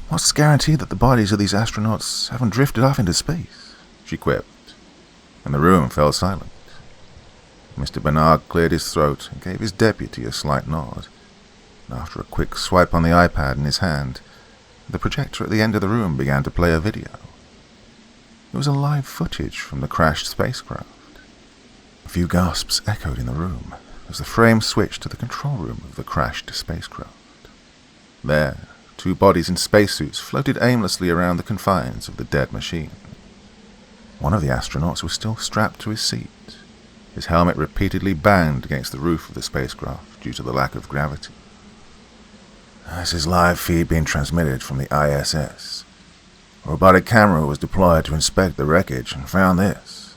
what's the guarantee that the bodies of these astronauts haven't drifted off into space? She quipped, and the room fell silent. Mr. Bernard cleared his throat and gave his deputy a slight nod. And after a quick swipe on the iPad in his hand, the projector at the end of the room began to play a video. It was a live footage from the crashed spacecraft. A few gasps echoed in the room as the frame switched to the control room of the crashed spacecraft. There, two bodies in spacesuits floated aimlessly around the confines of the dead machine. One of the astronauts was still strapped to his seat. His helmet repeatedly banged against the roof of the spacecraft due to the lack of gravity. This is live feed being transmitted from the ISS. A robotic camera was deployed to inspect the wreckage and found this.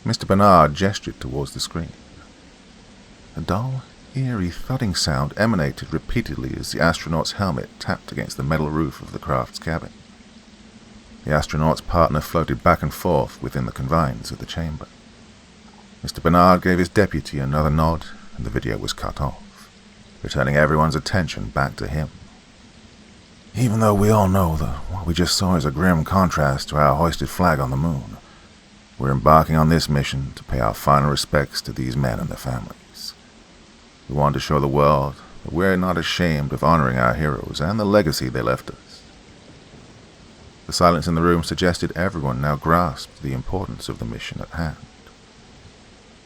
Mr. Bernard gestured towards the screen. A dull, eerie thudding sound emanated repeatedly as the astronaut's helmet tapped against the metal roof of the craft's cabin. The astronaut's partner floated back and forth within the confines of the chamber. Mr. Bernard gave his deputy another nod, and the video was cut off, returning everyone's attention back to him. Even though we all know that what we just saw is a grim contrast to our hoisted flag on the moon, we're embarking on this mission to pay our final respects to these men and their families. We want to show the world that we're not ashamed of honoring our heroes and the legacy they left us. The silence in the room suggested everyone now grasped the importance of the mission at hand.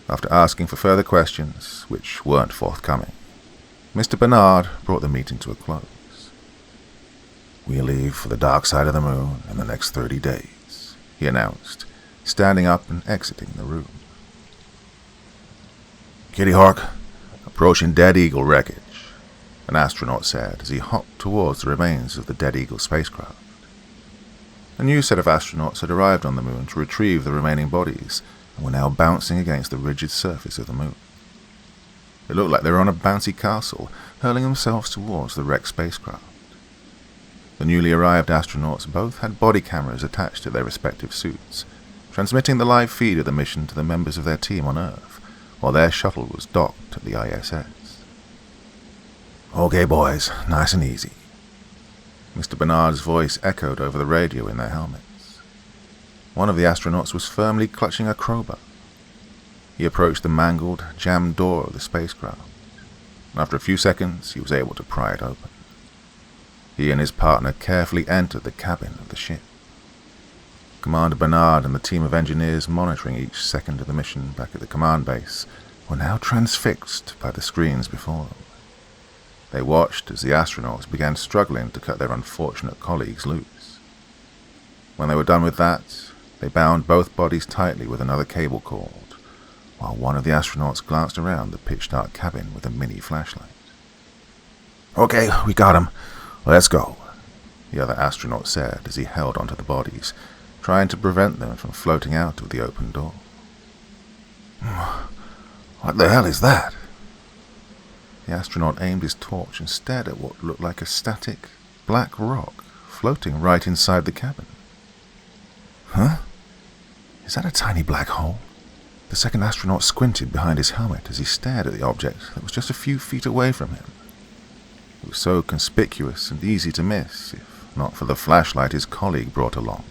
After asking for further questions, which weren't forthcoming, Mr. Bernard brought the meeting to a close. We leave for the dark side of the moon in the next 30 days, he announced, standing up and exiting the room. Kitty Hawk, approaching Dead Eagle wreckage, an astronaut said as he hopped towards the remains of the Dead Eagle spacecraft. A new set of astronauts had arrived on the moon to retrieve the remaining bodies, and were now bouncing against the rigid surface of the moon. It looked like they were on a bouncy castle, hurling themselves towards the wrecked spacecraft. The newly arrived astronauts both had body cameras attached to their respective suits, transmitting the live feed of the mission to the members of their team on Earth, while their shuttle was docked at the ISS. Okay, boys, nice and easy. Mr. Bernard's voice echoed over the radio in their helmets. One of the astronauts was firmly clutching a crowbar. He approached the mangled, jammed door of the spacecraft. After a few seconds, he was able to pry it open. He and his partner carefully entered the cabin of the ship. Commander Bernard and the team of engineers monitoring each second of the mission back at the command base were now transfixed by the screens before them. They watched as the astronauts began struggling to cut their unfortunate colleagues loose. When they were done with that, they bound both bodies tightly with another cable cord, while one of the astronauts glanced around the pitch-dark cabin with a mini flashlight. Okay, we got him. Let's go, the other astronaut said as he held onto the bodies, trying to prevent them from floating out of the open door. What the hell is that? The astronaut aimed his torch and stared at what looked like a static, black rock floating right inside the cabin. Huh? Is that a tiny black hole? The second astronaut squinted behind his helmet as he stared at the object that was just a few feet away from him. It was so conspicuous and easy to miss, if not for the flashlight his colleague brought along.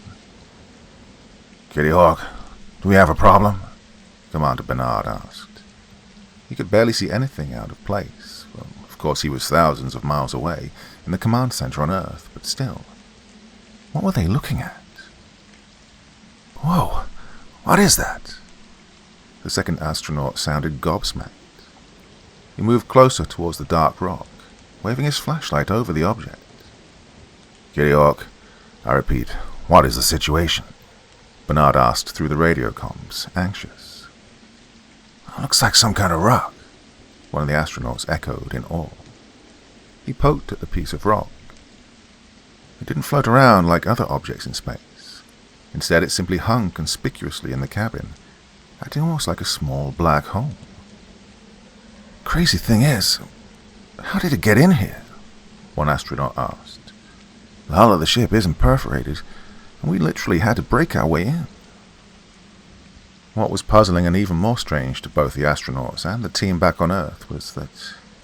Kitty Hawk, do we have a problem? Commander Bernard asked. He could barely see anything out of place. Well, of course, he was thousands of miles away, in the command center on Earth, but still. What were they looking at? Whoa, what is that? The second astronaut sounded gobsmacked. He moved closer towards the dark rock, waving his flashlight over the object. Kitty Hawk, I repeat, what is the situation? Bernard asked through the radio comms, anxious. Looks like some kind of rock, one of the astronauts echoed in awe. He poked at the piece of rock. It didn't float around like other objects in space. Instead, it simply hung conspicuously in the cabin, acting almost like a small black hole. Crazy thing is, how did it get in here? One astronaut asked. The hull of the ship isn't perforated, and we literally had to break our way in. What was puzzling and even more strange to both the astronauts and the team back on Earth was that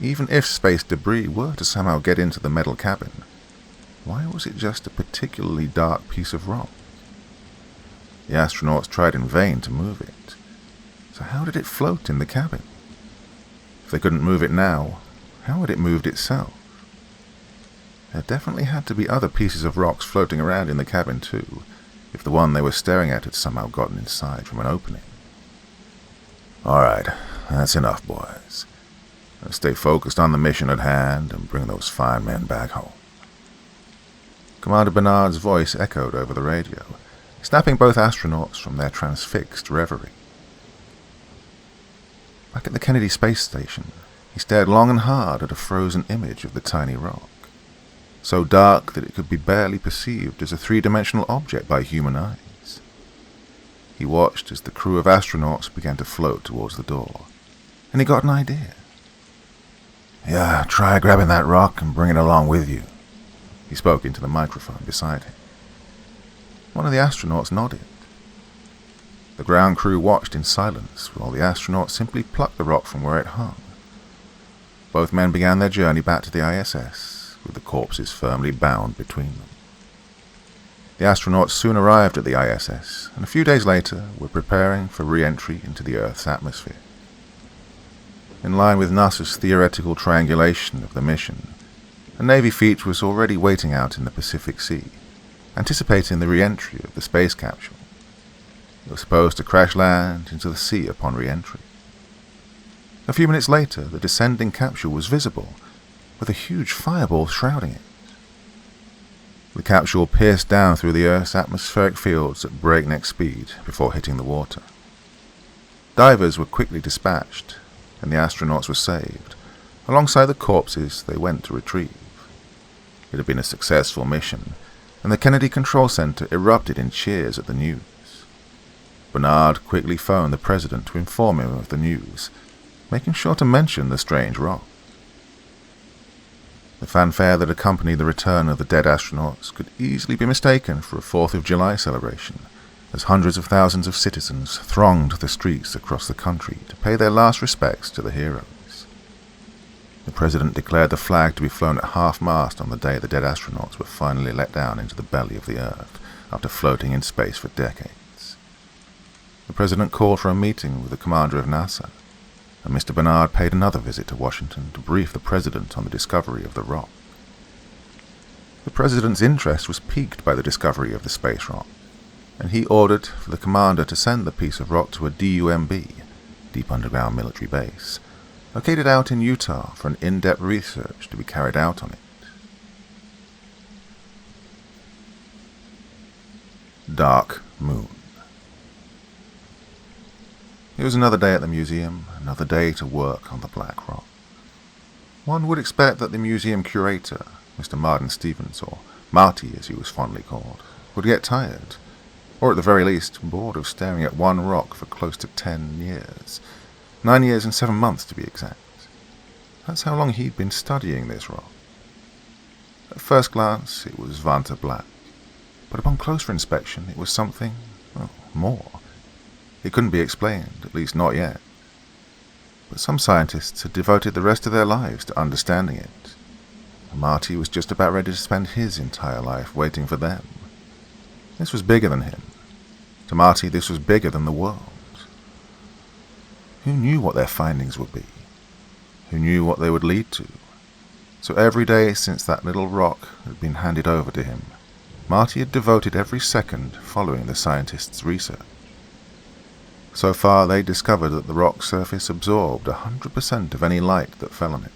even if space debris were to somehow get into the metal cabin, why was it just a particularly dark piece of rock? The astronauts tried in vain to move it. So how did it float in the cabin? If they couldn't move it now, how had it moved itself? There definitely had to be other pieces of rocks floating around in the cabin too, if the one they were staring at had somehow gotten inside from an opening. Alright, that's enough, boys. Let's stay focused on the mission at hand and bring those fine men back home. Commander Bernard's voice echoed over the radio, snapping both astronauts from their transfixed reverie. Back at the Kennedy Space Station, he stared long and hard at a frozen image of the tiny rock, so dark that it could be barely perceived as a three-dimensional object by human eyes. He watched as the crew of astronauts began to float towards the door, and he got an idea. Yeah, try grabbing that rock and bring it along with you. He spoke into the microphone beside him. One of the astronauts nodded. The ground crew watched in silence while the astronauts simply plucked the rock from where it hung. Both men began their journey back to the ISS, with the corpses firmly bound between them. The astronauts soon arrived at the ISS, and a few days later were preparing for re-entry into the Earth's atmosphere. In line with NASA's theoretical triangulation of the mission, a Navy fleet was already waiting out in the Pacific Sea, anticipating the re-entry of the space capsule. It was supposed to crash land into the sea upon re-entry. A few minutes later, the descending capsule was visible, with a huge fireball shrouding it. The capsule pierced down through the Earth's atmospheric fields at breakneck speed before hitting the water. Divers were quickly dispatched, and the astronauts were saved. Alongside the corpses they went to retrieve. It had been a successful mission, and the Kennedy Control Center erupted in cheers at the news. Bernard quickly phoned the president to inform him of the news, making sure to mention the strange rock. The fanfare that accompanied the return of the dead astronauts could easily be mistaken for a 4th of July celebration, as hundreds of thousands of citizens thronged the streets across the country to pay their last respects to the heroes. The president declared the flag to be flown at half-mast on the day the dead astronauts were finally let down into the belly of the Earth after floating in space for decades. The president called for a meeting with the commander of NASA, and Mr. Bernard paid another visit to Washington to brief the president on the discovery of the rock. The president's interest was piqued by the discovery of the space rock, and he ordered for the commander to send the piece of rock to a DUMB, Deep Underground Military Base, located out in Utah for an in-depth research to be carried out on it. Dark Moon. It was another day at the museum, another day to work on the Black Rock. One would expect that the museum curator, Mr. Martin Stevens, or Marty as he was fondly called, would get tired, or at the very least bored of staring at one rock for close to 10 years. 9 years and 7 months to be exact. That's how long he'd been studying this rock. At first glance, it was Vanta black, but upon closer inspection, it was something, well, more. It couldn't be explained, at least not yet. But some scientists had devoted the rest of their lives to understanding it, and Marty was just about ready to spend his entire life waiting for them. This was bigger than him. To Marty, this was bigger than the world. Who knew what their findings would be? Who knew what they would lead to? So every day since that little rock had been handed over to him, Marty had devoted every second following the scientists' research. So far, they discovered that the rock's surface absorbed 100% of any light that fell on it.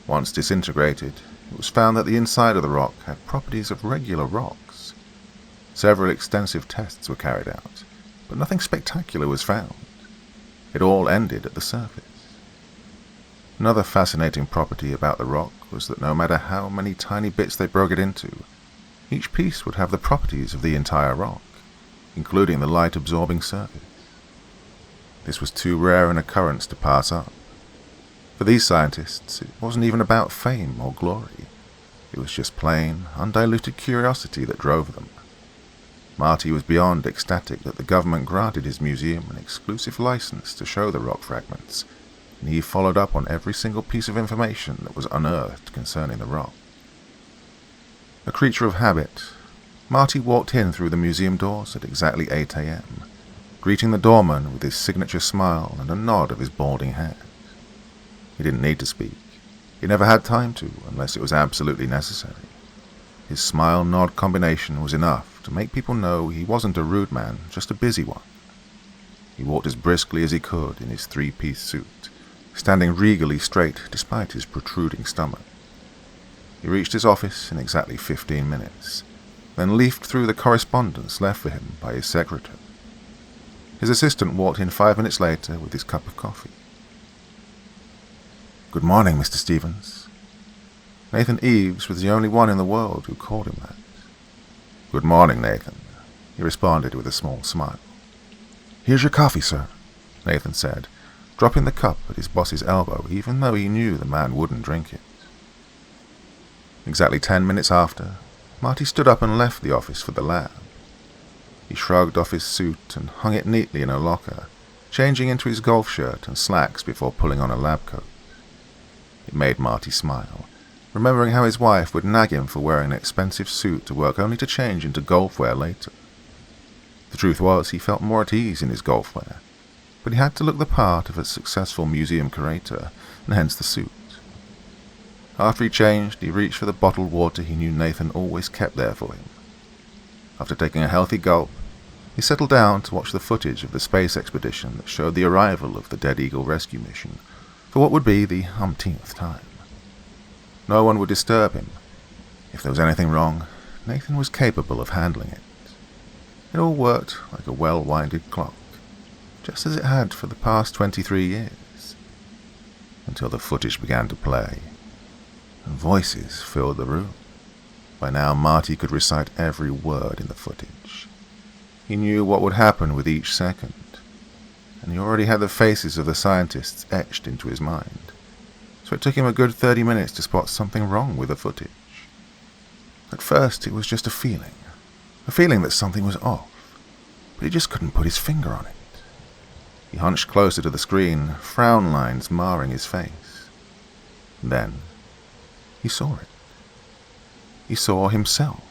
Once disintegrated, it was found that the inside of the rock had properties of regular rocks. Several extensive tests were carried out, but nothing spectacular was found. It all ended at the surface. Another fascinating property about the rock was that no matter how many tiny bits they broke it into, each piece would have the properties of the entire rock, including the light-absorbing surface. This was too rare an occurrence to pass up. For these scientists, it wasn't even about fame or glory. It was just plain, undiluted curiosity that drove them. Marty was beyond ecstatic that the government granted his museum an exclusive license to show the rock fragments, and he followed up on every single piece of information that was unearthed concerning the rock. A creature of habit, Marty walked in through the museum doors at exactly 8 a.m., greeting the doorman with his signature smile and a nod of his balding head. He didn't need to speak. He never had time to, unless it was absolutely necessary. His smile-nod combination was enough to make people know he wasn't a rude man, just a busy one. He walked as briskly as he could in his three-piece suit, standing regally straight despite his protruding stomach. He reached his office in exactly 15 minutes, then leafed through the correspondence left for him by his secretary. His assistant walked in 5 minutes later with his cup of coffee. "Good morning, Mr. Stevens." Nathan Eves was the only one in the world who called him that. "Good morning, Nathan," he responded with a small smile. "Here's your coffee, sir," Nathan said, dropping the cup at his boss's elbow even though he knew the man wouldn't drink it. Exactly 10 minutes after, Marty stood up and left the office for the lab. He shrugged off his suit and hung it neatly in a locker, changing into his golf shirt and slacks before pulling on a lab coat. It made Marty smile, remembering how his wife would nag him for wearing an expensive suit to work only to change into golf wear later. The truth was, he felt more at ease in his golf wear, but he had to look the part of a successful museum curator, and hence the suit. After he changed, he reached for the bottled water he knew Nathan always kept there for him. After taking a healthy gulp, he settled down to watch the footage of the space expedition that showed the arrival of the Dead Eagle rescue mission, for what would be the umpteenth time. No one would disturb him. If there was anything wrong, Nathan was capable of handling it. It all worked like a well-winded clock, just as it had for the past 23 years, until the footage began to play, and voices filled the room. By now, Marty could recite every word in the footage. He knew what would happen with each second, and he already had the faces of the scientists etched into his mind, so it took him a good 30 minutes to spot something wrong with the footage. At first, it was just a feeling that something was off, but he just couldn't put his finger on it. He hunched closer to the screen, frown lines marring his face. Then, he saw it. He saw himself.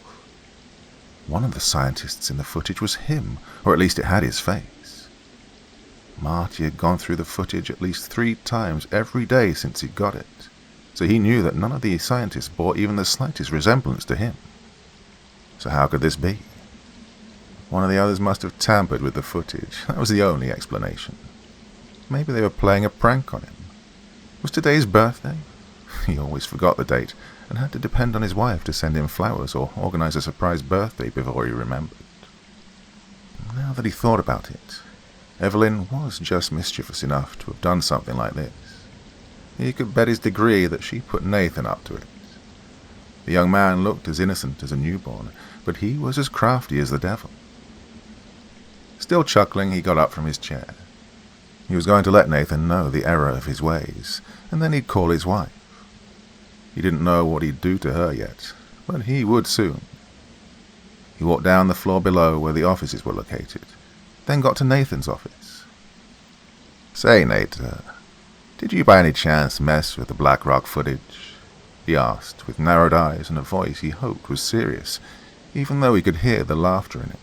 One of the scientists in the footage was him, or at least it had his face. Marty had gone through the footage at least 3 times every day since he'd got it, so he knew that none of the scientists bore even the slightest resemblance to him. So how could this be? One of the others must have tampered with the footage. That was the only explanation. Maybe they were playing a prank on him. Was today his birthday? He always forgot the date, and had to depend on his wife to send him flowers or organize a surprise birthday before he remembered. Now that he thought about it, Evelyn was just mischievous enough to have done something like this. He could bet his degree that she put Nathan up to it. The young man looked as innocent as a newborn, but he was as crafty as the devil. Still chuckling, he got up from his chair. He was going to let Nathan know the error of his ways, and then he'd call his wife. He didn't know what he'd do to her yet, but he would soon. He walked down the floor below where the offices were located, then got to Nathan's office. "Say, Nate, did you by any chance mess with the Black Rock footage?" he asked, with narrowed eyes and a voice he hoped was serious, even though he could hear the laughter in it.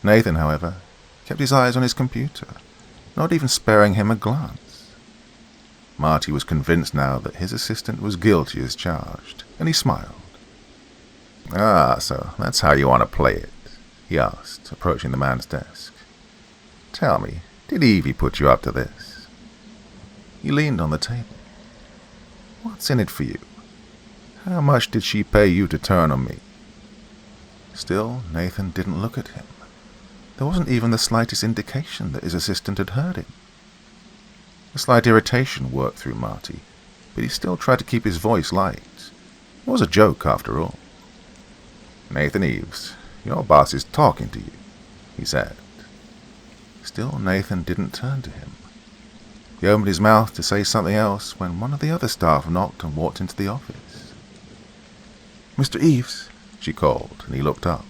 Nathan, however, kept his eyes on his computer, not even sparing him a glance. Marty was convinced now that his assistant was guilty as charged, and he smiled. "Ah, so that's how you want to play it?" he asked, approaching the man's desk. "Tell me, did Evie put you up to this?" He leaned on the table. "What's in it for you? How much did she pay you to turn on me?" Still, Nathan didn't look at him. There wasn't even the slightest indication that his assistant had heard him. A slight irritation worked through Marty, but he still tried to keep his voice light. It was a joke, after all. "Nathan Eves, your boss is talking to you," he said. Still, Nathan didn't turn to him. He opened his mouth to say something else when one of the other staff knocked and walked into the office. "Mr. Eves," she called, and he looked up.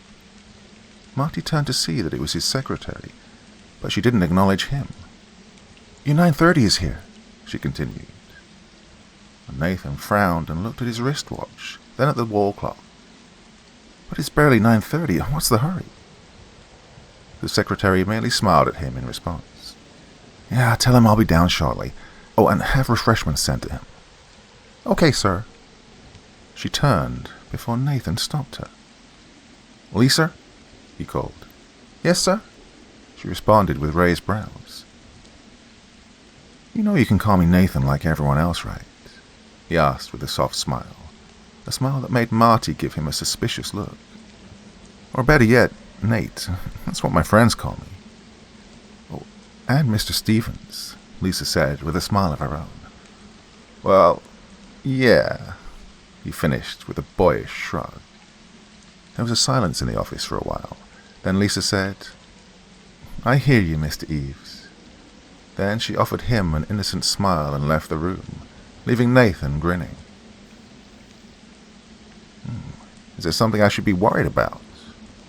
Marty turned to see that it was his secretary, but she didn't acknowledge him. "Your 9:30 is here," she continued. And Nathan frowned and looked at his wristwatch, then at the wall clock. "But it's barely 9:30. What's the hurry?" The secretary merely smiled at him in response. "Yeah, tell him I'll be down shortly. Oh, and have refreshments sent to him." "Okay, sir." She turned before Nathan stopped her. "Lisa?" he called. "Yes, sir?" She responded with raised brows. "You know you can call me Nathan like everyone else, right?" he asked with a soft smile, a smile that made Marty give him a suspicious look. "Or better yet, Nate. That's what my friends call me." "Oh, and Mr. Stevens," Lisa said with a smile of her own. "Well, yeah," he finished with a boyish shrug. There was a silence in the office for a while. Then Lisa said, "I hear you, Mr. Eves." Then she offered him an innocent smile and left the room, leaving Nathan grinning. "Is there something I should be worried about?"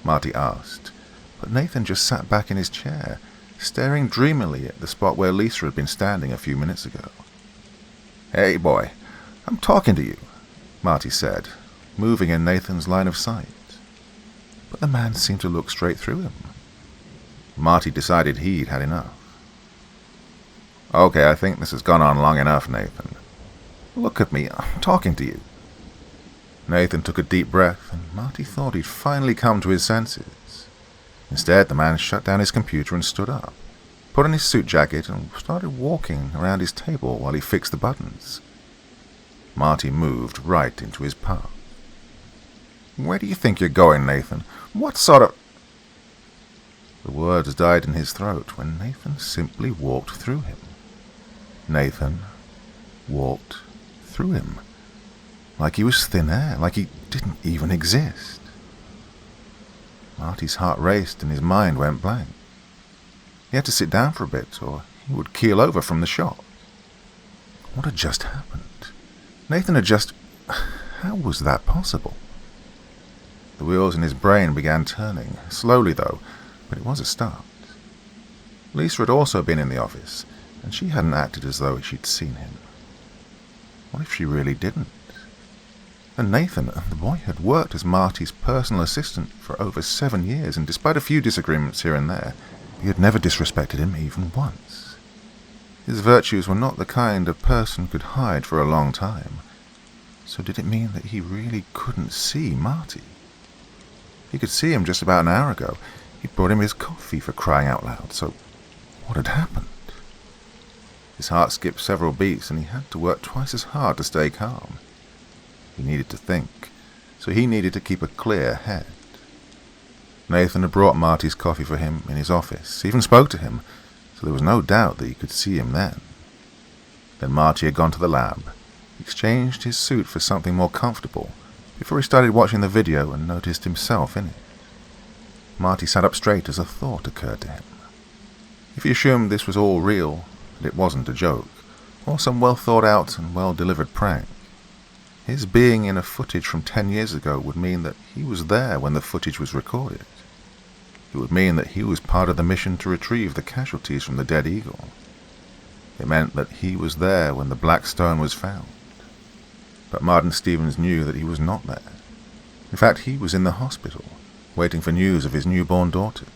Marty asked, but Nathan just sat back in his chair, staring dreamily at the spot where Lisa had been standing a few minutes ago. "Hey, boy, I'm talking to you," Marty said, moving in Nathan's line of sight. But the man seemed to look straight through him. Marty decided he'd had enough. "Okay, I think this has gone on long enough, Nathan. Look at me, I'm talking to you." Nathan took a deep breath, and Marty thought he'd finally come to his senses. Instead, the man shut down his computer and stood up, put on his suit jacket, and started walking around his table while he fixed the buttons. Marty moved right into his path. "Where do you think you're going, Nathan? What sort of—" The words died in his throat when Nathan simply walked through him. Nathan walked through him. Like he was thin air, like he didn't even exist. Marty's heart raced and his mind went blank. He had to sit down for a bit, or he would keel over from the shock. What had just happened? Nathan had just... How was that possible? The wheels in his brain began turning, slowly though, but it was a start. Lisa had also been in the office, and she hadn't acted as though she'd seen him. What if she really didn't? And Nathan, the boy, had worked as Marty's personal assistant for over 7 years, and despite a few disagreements here and there, he had never disrespected him even once. His virtues were not the kind a person could hide for a long time. So did it mean that he really couldn't see Marty? He could see him just about an hour ago. He'd brought him his coffee, for crying out loud. So what had happened? His heart skipped several beats, and he had to work twice as hard to stay calm. He needed to think, so he needed to keep a clear head. Nathan had brought Marty's coffee for him in his office, even spoke to him, so there was no doubt that he could see him then. Then Marty had gone to the lab, exchanged his suit for something more comfortable, before he started watching the video and noticed himself in it. Marty sat up straight as a thought occurred to him. If he assumed this was all real, that it wasn't a joke, or some well-thought-out and well-delivered prank, his being in a footage from 10 years ago would mean that he was there when the footage was recorded. It would mean that he was part of the mission to retrieve the casualties from the dead eagle. It meant that he was there when the black stone was found. But Martin Stevens knew that he was not there. In fact, he was in the hospital, waiting for news of his newborn daughters.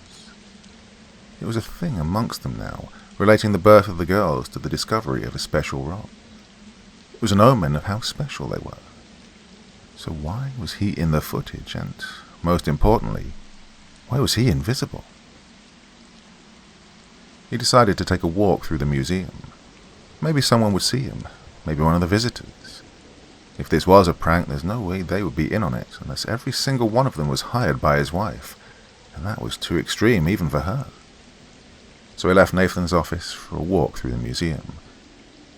It was a thing amongst them now, relating the birth of the girls to the discovery of a special rock. It was an omen of how special they were. So why was he in the footage, and, most importantly, why was he invisible? He decided to take a walk through the museum. Maybe someone would see him, maybe one of the visitors. If this was a prank, there's no way they would be in on it, unless every single one of them was hired by his wife, and that was too extreme even for her. So he left Nathan's office for a walk through the museum,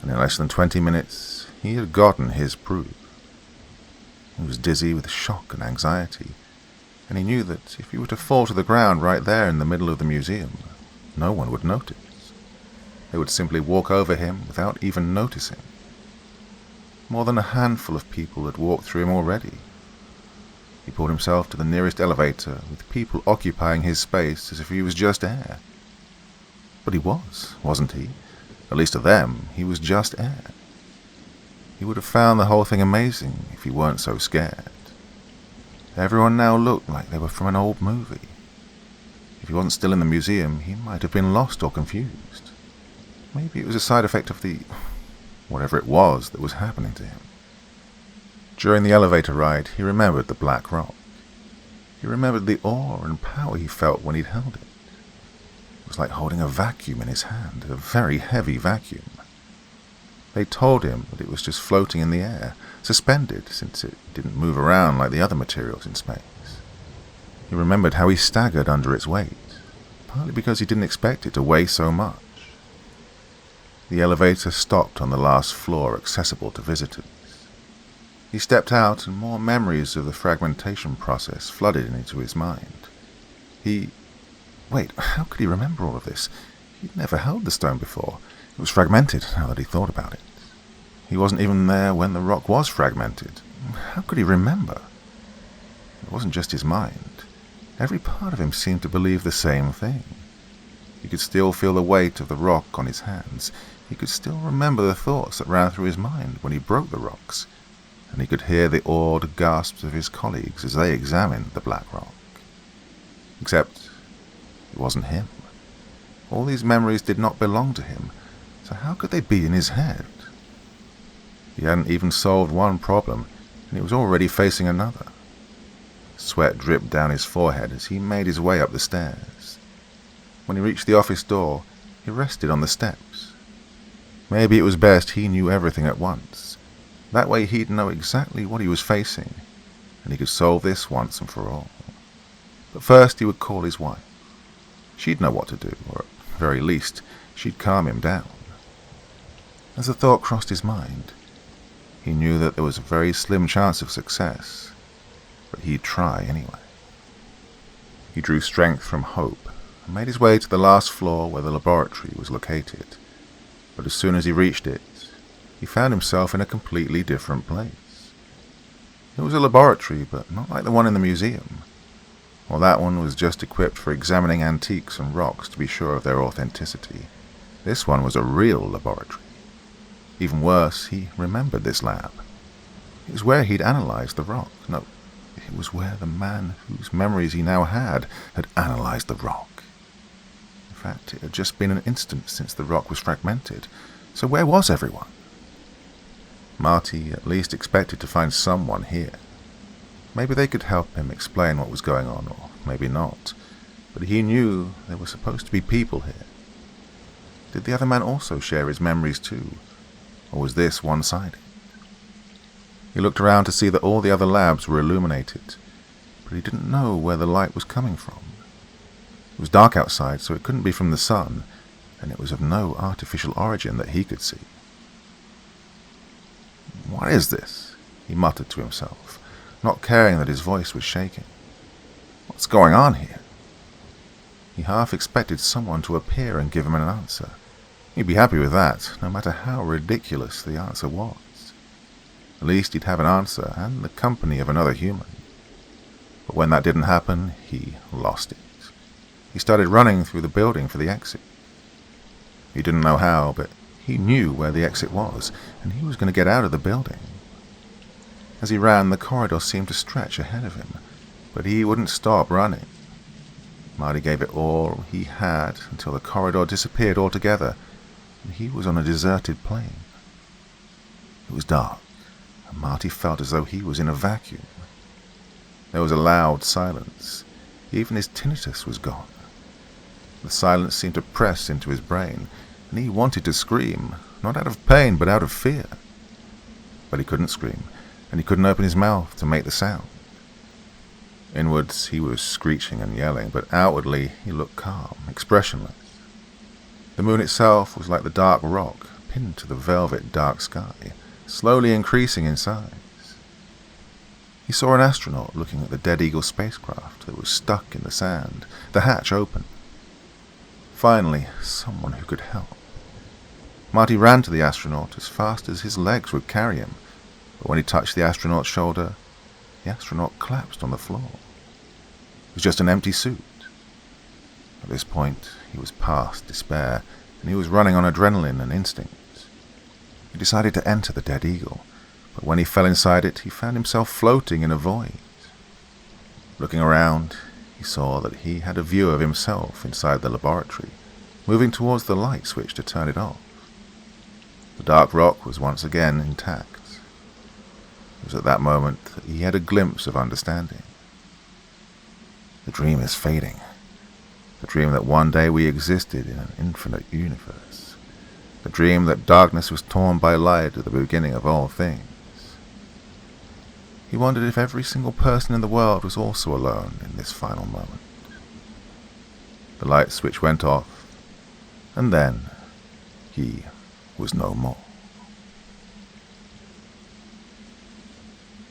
and in less than 20 minutes, he had gotten his proof. He was dizzy with shock and anxiety, and he knew that if he were to fall to the ground right there in the middle of the museum, no one would notice. They would simply walk over him without even noticing. More than a handful of people had walked through him already. He pulled himself to the nearest elevator, with people occupying his space as if he was just air. But he was, wasn't he? At least to them, he was just air. He would have found the whole thing amazing if he weren't so scared. Everyone now looked like they were from an old movie. If he wasn't still in the museum, he might have been lost or confused. Maybe it was a side effect of the whatever it was that was happening to him. During the elevator ride, he remembered the black rock. He remembered the awe and power he felt when he'd held it. It was like holding a vacuum in his hand, a very heavy vacuum. They told him that it was just floating in the air, suspended, since it didn't move around like the other materials in space. He remembered how he staggered under its weight, partly because he didn't expect it to weigh so much. The elevator stopped on the last floor accessible to visitors. He stepped out, and more memories of the fragmentation process flooded into his mind. Wait, how could he remember all of this? He'd never held the stone before. It was fragmented, now that he thought about it. He wasn't even there when the rock was fragmented. How could he remember? It wasn't just his mind. Every part of him seemed to believe the same thing. He could still feel the weight of the rock on his hands. He could still remember the thoughts that ran through his mind when he broke the rocks, and he could hear the awed gasps of his colleagues as they examined the black rock. Except it wasn't him. All these memories did not belong to him, so how could they be in his head? He hadn't even solved one problem, and he was already facing another. Sweat dripped down his forehead as he made his way up the stairs. When he reached the office door, he rested on the steps. Maybe it was best he knew everything at once. That way he'd know exactly what he was facing, and he could solve this once and for all. But first he would call his wife. She'd know what to do, or at very least, she'd calm him down. As the thought crossed his mind, he knew that there was a very slim chance of success, but he'd try anyway. He drew strength from hope and made his way to the last floor where the laboratory was located. But as soon as he reached it, he found himself in a completely different place. It was a laboratory, but not like the one in the museum. While that one was just equipped for examining antiques and rocks to be sure of their authenticity, this one was a real laboratory. Even worse, he remembered this lab. It was where he'd analyzed the rock. No, it was where the man whose memories he now had analyzed the rock. In fact, it had just been an instant since the rock was fragmented, so where was everyone? Marty at least expected to find someone here. Maybe they could help him explain what was going on, or maybe not, but he knew there were supposed to be people here. Did the other man also share his memories too, or was this one-sided? He looked around to see that all the other labs were illuminated, but he didn't know where the light was coming from. It was dark outside, so it couldn't be from the sun, and it was of no artificial origin that he could see. "What is this?" he muttered to himself, not caring that his voice was shaking. "What's going on here?" He half expected someone to appear and give him an answer. He'd be happy with that, no matter how ridiculous the answer was. At least he'd have an answer and the company of another human. But when that didn't happen, he lost it. He started running through the building for the exit. He didn't know how, but he knew where the exit was, and he was going to get out of the building. As he ran, the corridor seemed to stretch ahead of him, but he wouldn't stop running. Marty gave it all he had until the corridor disappeared altogether, and he was on a deserted plain. It was dark, and Marty felt as though he was in a vacuum. There was a loud silence. Even his tinnitus was gone. The silence seemed to press into his brain, and he wanted to scream, not out of pain, but out of fear. But he couldn't scream, and he couldn't open his mouth to make the sound. Inwards, he was screeching and yelling, but outwardly, he looked calm, expressionless. The moon itself was like the dark rock pinned to the velvet dark sky, slowly increasing in size. He saw an astronaut looking at the Dead Eagle spacecraft that was stuck in the sand, the hatch open. Finally, someone who could help. Marty ran to the astronaut as fast as his legs would carry him, but when he touched the astronaut's shoulder, the astronaut collapsed on the floor. It was just an empty suit. At this point, he was past despair, and he was running on adrenaline and instinct. He decided to enter the Dead Eagle, but when he fell inside it, he found himself floating in a void. Looking around, he saw that he had a view of himself inside the laboratory, moving towards the light switch to turn it off. The dark rock was once again intact. It was at that moment that he had a glimpse of understanding. The dream is fading. The dream that one day we existed in an infinite universe. The dream that darkness was torn by light at the beginning of all things. He wondered if every single person in the world was also alone in this final moment. The light switch went off, and then he was no more.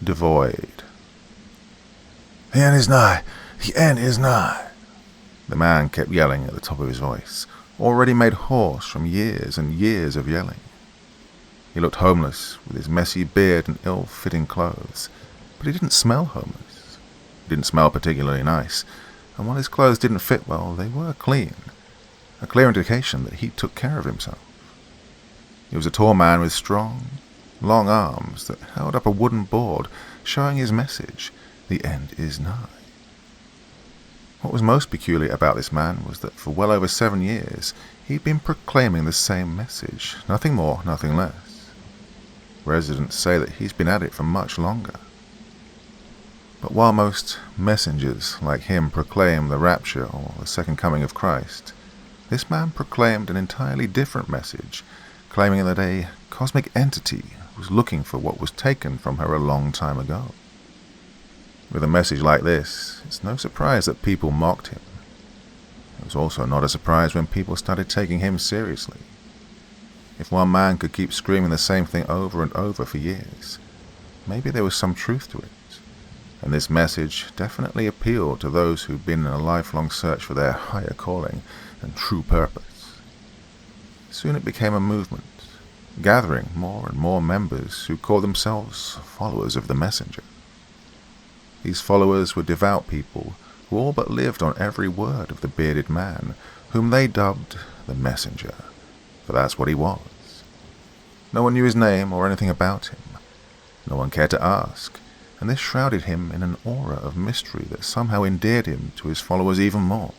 Devoid. The end is nigh! The end is nigh! The man kept yelling at the top of his voice, already made hoarse from years and years of yelling. He looked homeless, with his messy beard and ill-fitting clothes, but he didn't smell homeless. He didn't smell particularly nice, and while his clothes didn't fit well, they were clean, a clear indication that he took care of himself. He was a tall man with strong, long arms that held up a wooden board, showing his message, "The end is nigh." What was most peculiar about this man was that for well over 7 years, he'd been proclaiming the same message, nothing more, nothing less. Residents say that he's been at it for much longer. But while most messengers like him proclaim the rapture or the second coming of Christ, this man proclaimed an entirely different message, claiming that a cosmic entity was looking for what was taken from her a long time ago. With a message like this, it's no surprise that people mocked him. It was also not a surprise when people started taking him seriously. If one man could keep screaming the same thing over and over for years, maybe there was some truth to it. And this message definitely appealed to those who'd been in a lifelong search for their higher calling and true purpose. Soon it became a movement, gathering more and more members who called themselves followers of the messenger. These followers were devout people who all but lived on every word of the bearded man, whom they dubbed the messenger, for that's what he was. No one knew his name or anything about him. No one cared to ask, and this shrouded him in an aura of mystery that somehow endeared him to his followers even more.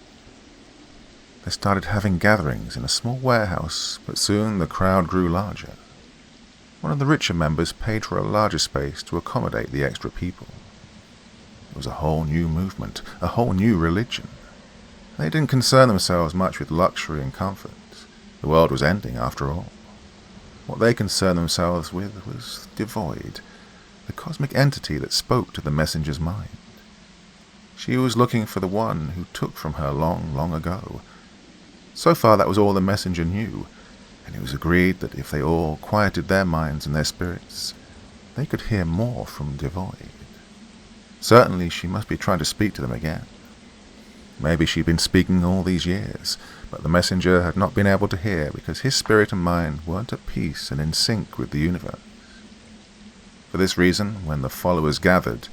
They started having gatherings in a small warehouse, but soon the crowd grew larger. One of the richer members paid for a larger space to accommodate the extra people. It was a whole new movement, a whole new religion. They didn't concern themselves much with luxury and comfort. The world was ending, after all. What they concerned themselves with was devoid, the cosmic entity that spoke to the messenger's mind. She was looking for the one who took from her long, long ago. So far that was all the messenger knew, and it was agreed that if they all quieted their minds and their spirits, they could hear more from Devoid. Certainly she must be trying to speak to them again. Maybe she'd been speaking all these years, but the messenger had not been able to hear because his spirit and mind weren't at peace and in sync with the universe. For this reason, when the followers gathered,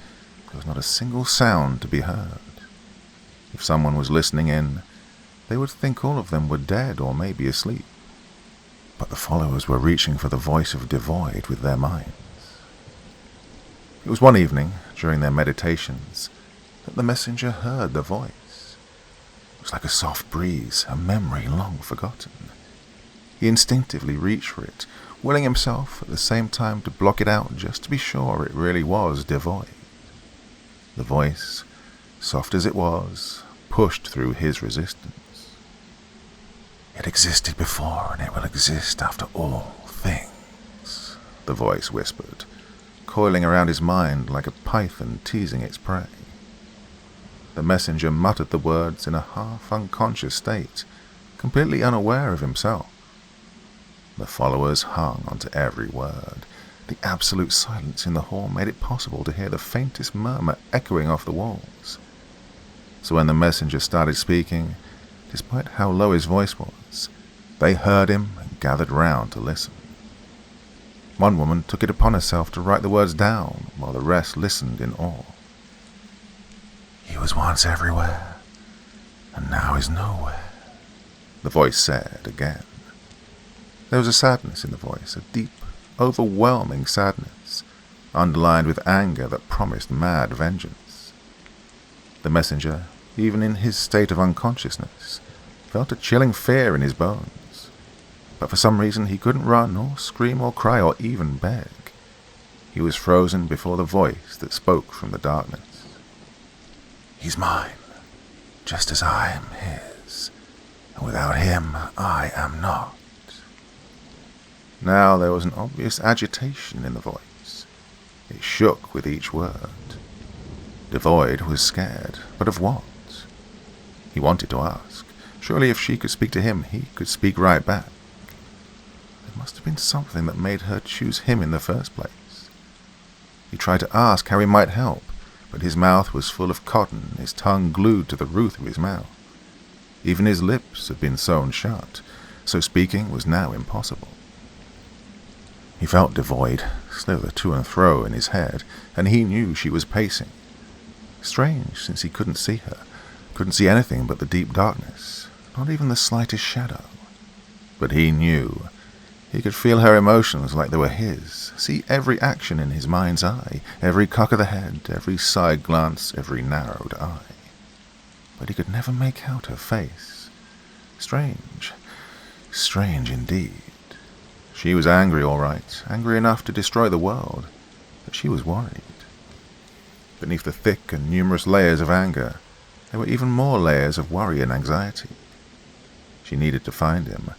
there was not a single sound to be heard. If someone was listening in, they would think all of them were dead or maybe asleep. But the followers were reaching for the voice of Devoid with their minds. It was one evening, during their meditations, that the messenger heard the voice. It was like a soft breeze, a memory long forgotten. He instinctively reached for it, willing himself at the same time to block it out just to be sure it really was devoid. The voice, soft as it was, pushed through his resistance. "It existed before, and it will exist after all things," the voice whispered, coiling around his mind like a python teasing its prey. The messenger muttered the words in a half-unconscious state, completely unaware of himself. The followers hung onto every word. The absolute silence in the hall made it possible to hear the faintest murmur echoing off the walls. So when the messenger started speaking, despite how low his voice was, they heard him and gathered round to listen. One woman took it upon herself to write the words down, while the rest listened in awe. "He was once everywhere, and now is nowhere," the voice said again. There was a sadness in the voice, a deep, overwhelming sadness, underlined with anger that promised mad vengeance. The messenger, even in his state of unconsciousness, felt a chilling fear in his bones. But for some reason he couldn't run or scream or cry or even beg. He was frozen before the voice that spoke from the darkness. "He's mine, just as I am his, and without him I am not." Now there was an obvious agitation in the voice. It shook with each word. Devoid was scared, but of what? He wanted to ask. Surely if she could speak to him, he could speak right back. There must have been something that made her choose him in the first place. He tried to ask how he might help, but his mouth was full of cotton, his tongue glued to the roof of his mouth. Even his lips had been sewn shut, so speaking was now impossible. He felt Devoid slither to and fro in his head, and he knew she was pacing. Strange, since he couldn't see her, couldn't see anything but the deep darkness, not even the slightest shadow. But he knew. He could feel her emotions like they were his, see every action in his mind's eye, every cock of the head, every side glance, every narrowed eye. But he could never make out her face. Strange, strange indeed. She was angry, all right, angry enough to destroy the world, but she was worried. Beneath the thick and numerous layers of anger, there were even more layers of worry and anxiety. She needed to find him,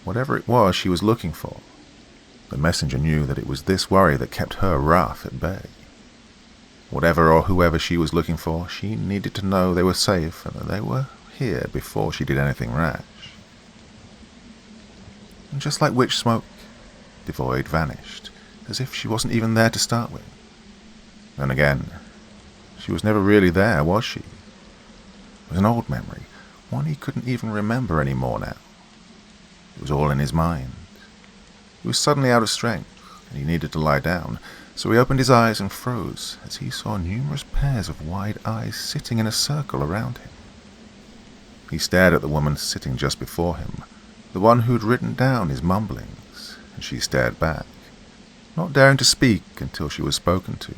whatever it was she was looking for. The messenger knew that it was this worry that kept her wrath at bay. Whatever or whoever she was looking for, she needed to know they were safe and that they were here before she did anything rash. And just like witch smoke, Devoid vanished, as if she wasn't even there to start with. And again, she was never really there, was she? It was an old memory, one he couldn't even remember anymore now. It was all in his mind. He was suddenly out of strength, and he needed to lie down, so he opened his eyes and froze as he saw numerous pairs of wide eyes sitting in a circle around him. He stared at the woman sitting just before him, the one who'd written down his mumblings, and she stared back, not daring to speak until she was spoken to.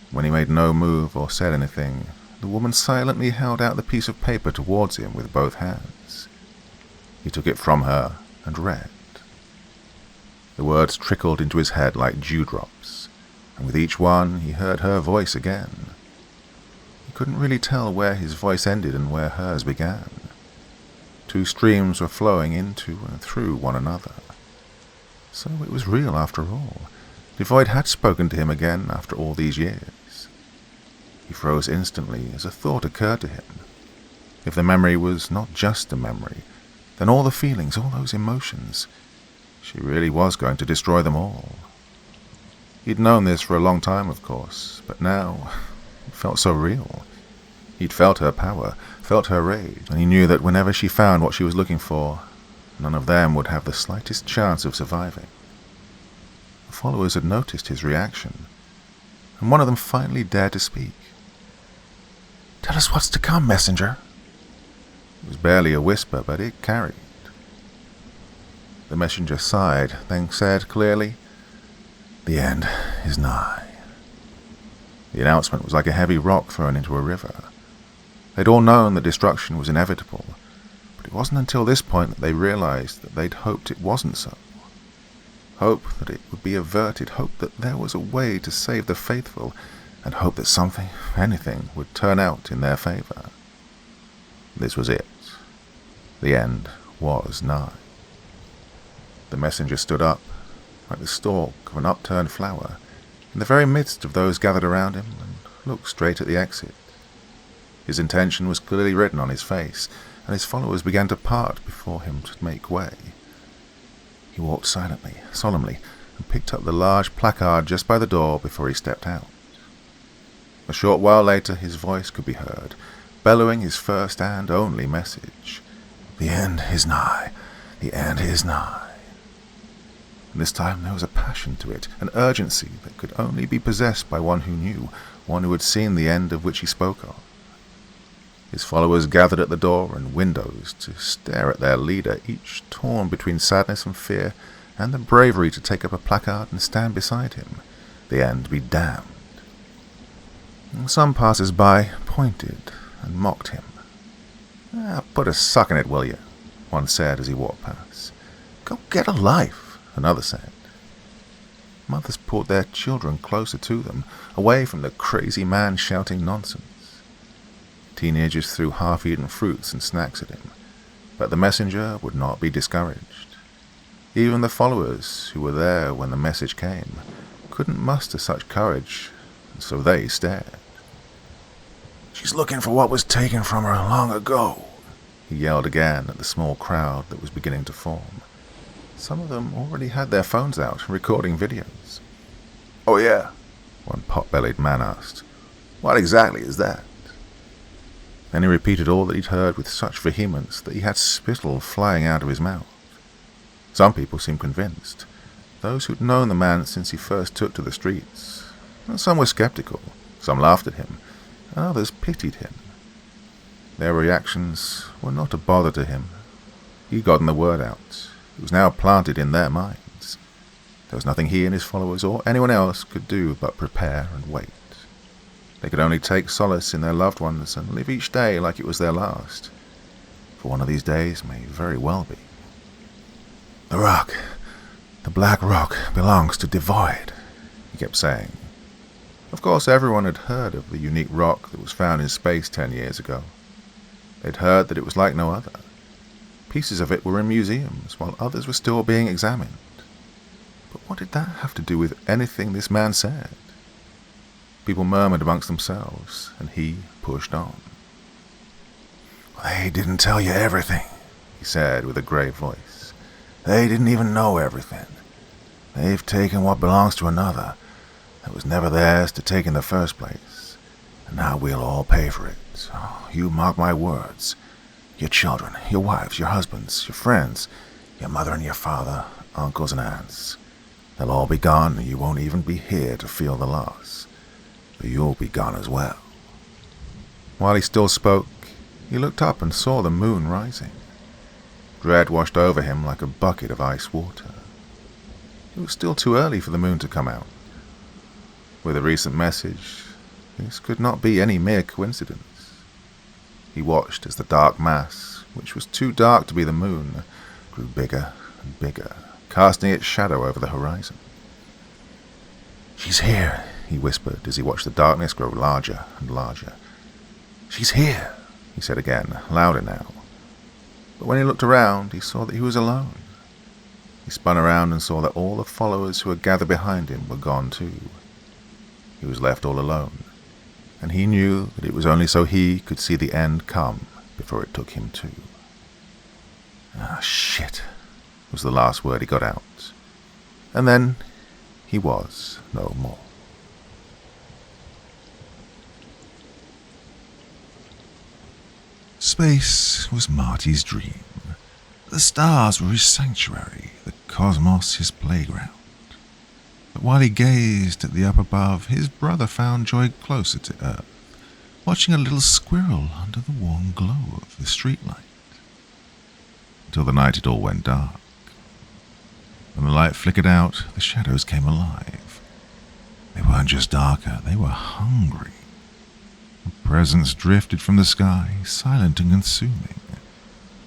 When he made no move or said anything, the woman silently held out the piece of paper towards him with both hands. He took it from her and read. The words trickled into his head like dewdrops, and with each one he heard her voice again. He couldn't really tell where his voice ended and where hers began. Two streams were flowing into and through one another. So it was real after all. Devoid had spoken to him again after all these years. He froze instantly as a thought occurred to him. If the memory was not just a memory, then all the feelings, all those emotions, she really was going to destroy them all. He'd known this for a long time, of course, but now it felt so real. He'd felt her power, felt her rage, and he knew that whenever she found what she was looking for, none of them would have the slightest chance of surviving. The followers had noticed his reaction, and one of them finally dared to speak. "Tell us what's to come, messenger." It was barely a whisper, but it carried. The messenger sighed, then said clearly, "The end is nigh." The announcement was like a heavy rock thrown into a river. They'd all known that destruction was inevitable, but it wasn't until this point that they realized that they'd hoped it wasn't so. Hope that it would be averted, hope that there was a way to save the faithful, and hope that something, anything, would turn out in their favor. This was it. The end was nigh. The messenger stood up, like the stalk of an upturned flower, in the very midst of those gathered around him, and looked straight at the exit. His intention was clearly written on his face, and his followers began to part before him to make way. He walked silently, solemnly, and picked up the large placard just by the door before he stepped out. A short while later his voice could be heard, bellowing his first and only message. "The end is nigh. The end is nigh." And this time there was a passion to it, an urgency that could only be possessed by one who knew, one who had seen the end of which he spoke of. His followers gathered at the door and windows to stare at their leader, each torn between sadness and fear, and the bravery to take up a placard and stand beside him. The end be damned. Some passers-by pointed and mocked him. "Put a suck in it, will you?" one said as he walked past. "Go get a life," another said. Mothers pulled their children closer to them, away from the crazy man shouting nonsense. Teenagers threw half-eaten fruits and snacks at him, but the messenger would not be discouraged. Even the followers, who were there when the message came, couldn't muster such courage, and so they stared. "She's looking for what was taken from her long ago," he yelled again at the small crowd that was beginning to form. Some of them already had their phones out, recording videos. "Oh yeah?" one pot-bellied man asked. "What exactly is that?" Then he repeated all that he'd heard with such vehemence that he had spittle flying out of his mouth. Some people seemed convinced, those who'd known the man since he first took to the streets. Some were skeptical, some laughed at him, and others pitied him. Their reactions were not a bother to him. He'd gotten the word out. It was now planted in their minds. There was nothing he and his followers or anyone else could do but prepare and wait. They could only take solace in their loved ones and live each day like it was their last, for one of these days may very well be. "The rock, the black rock, belongs to Devoid," he kept saying. Of course, everyone had heard of the unique rock that was found in space 10 years ago. They'd heard that it was like no other. Pieces of it were in museums, while others were still being examined. But what did that have to do with anything this man said? People murmured amongst themselves, and he pushed on. "They didn't tell you everything," he said with a grave voice. "They didn't even know everything. They've taken what belongs to another that was never theirs to take in the first place, and now we'll all pay for it. Oh, you mark my words. Your children, your wives, your husbands, your friends, your mother and your father, uncles and aunts. They'll all be gone, and you won't even be here to feel the loss. But you'll be gone as well." While he still spoke, he looked up and saw the moon rising. Dread washed over him like a bucket of ice water. It was still too early for the moon to come out. With a recent message, this could not be any mere coincidence. He watched as the dark mass, which was too dark to be the moon, grew bigger and bigger, casting its shadow over the horizon. "She's here," he whispered as he watched the darkness grow larger and larger. "She's here," he said again, louder now. But when he looked around, he saw that he was alone. He spun around and saw that all the followers who had gathered behind him were gone too. He was left all alone, and he knew that it was only so he could see the end come before it took him too. "Ah, shit," was the last word he got out. And then he was no more. Space was Marty's dream. The stars were his sanctuary, the cosmos his playground. But while he gazed at the up above, his brother found joy closer to Earth, watching a little squirrel under the warm glow of the streetlight. Until the night it all went dark. When the light flickered out, the shadows came alive. They weren't just darker, they were hungry. A presence drifted from the sky, silent and consuming.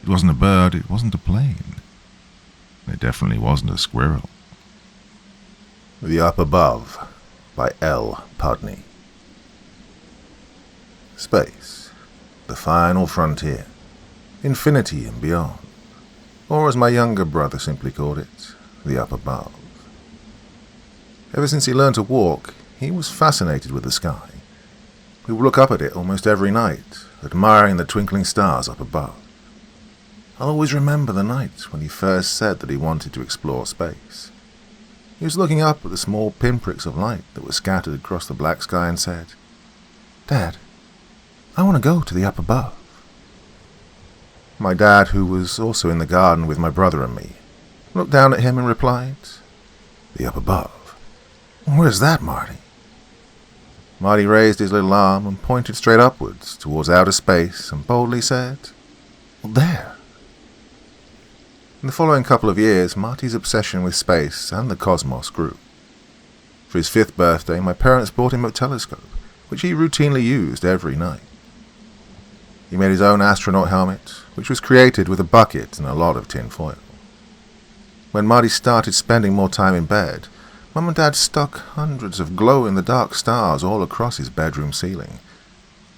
It wasn't a bird, it wasn't a plane. It definitely wasn't a squirrel. The Up Above by L. Pudney. Space, the final frontier, infinity and beyond, or as my younger brother simply called it, the Up Above. Ever since he learned to walk, he was fascinated with the sky. We would look up at it almost every night, admiring the twinkling stars up above. I'll always remember the night when he first said that he wanted to explore space. He was looking up at the small pinpricks of light that were scattered across the black sky and said, "Dad, I want to go to the Up Above." My dad, who was also in the garden with my brother and me, looked down at him and replied, "The Up Above? Where's that, Marty?" Marty raised his little arm and pointed straight upwards towards outer space and boldly said, "Well, there." In the following couple of years, Marty's obsession with space and the cosmos grew. For his 5th birthday, my parents bought him a telescope, which he routinely used every night. He made his own astronaut helmet, which was created with a bucket and a lot of tin foil. When Marty started spending more time in bed, Mum and Dad stuck hundreds of glow-in-the-dark stars all across his bedroom ceiling.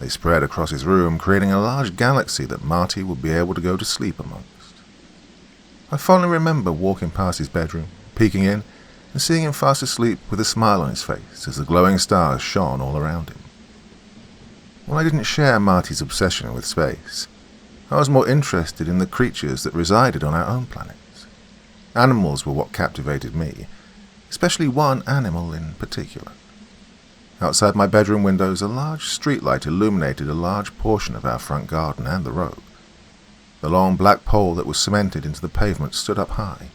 They spread across his room, creating a large galaxy that Marty would be able to go to sleep amongst. I fondly remember walking past his bedroom, peeking in, and seeing him fast asleep with a smile on his face as the glowing stars shone all around him. While I didn't share Marty's obsession with space, I was more interested in the creatures that resided on our own planet. Animals were what captivated me, especially one animal in particular. Outside my bedroom windows, a large streetlight illuminated a large portion of our front garden and the road. The long black pole that was cemented into the pavement stood up high,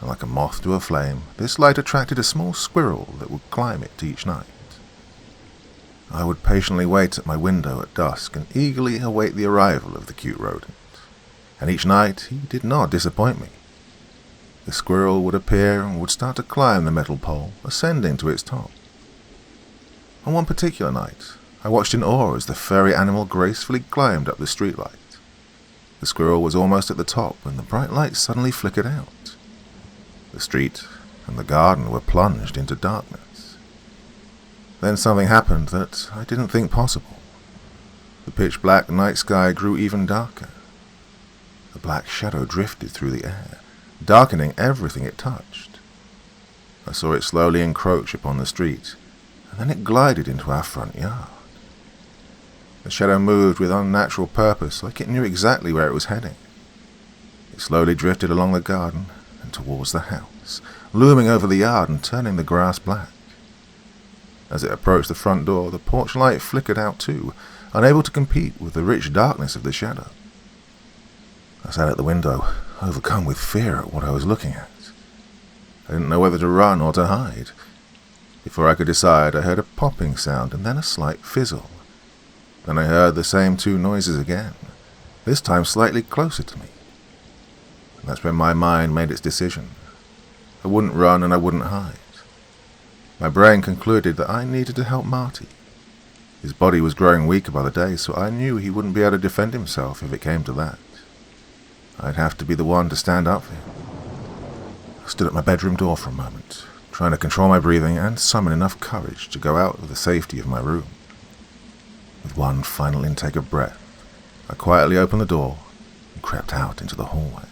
and like a moth to a flame, this light attracted a small squirrel that would climb it each night. I would patiently wait at my window at dusk and eagerly await the arrival of the cute rodent, and each night he did not disappoint me. The squirrel would appear and would start to climb the metal pole, ascending to its top. On one particular night, I watched in awe as the furry animal gracefully climbed up the streetlight. The squirrel was almost at the top when the bright light suddenly flickered out. The street and the garden were plunged into darkness. Then something happened that I didn't think possible. The pitch-black night sky grew even darker. A black shadow drifted through the air, darkening everything it touched. I saw it slowly encroach upon the street, and then it glided into our front yard. The shadow moved with unnatural purpose, like it knew exactly where it was heading. It slowly drifted along the garden and towards the house, looming over the yard and turning the grass black. As it approached the front door, the porch light flickered out too, unable to compete with the rich darkness of the shadow. I sat at the window, overcome with fear at what I was looking at. I didn't know whether to run or to hide. Before I could decide, I heard a popping sound and then a slight fizzle. Then I heard the same 2 noises again, this time slightly closer to me. And that's when my mind made its decision. I wouldn't run and I wouldn't hide. My brain concluded that I needed to help Marty. His body was growing weaker by the day, so I knew he wouldn't be able to defend himself if it came to that. I'd have to be the one to stand up for him. I stood at my bedroom door for a moment, trying to control my breathing and summon enough courage to go out of the safety of my room. With one final intake of breath, I quietly opened the door and crept out into the hallway.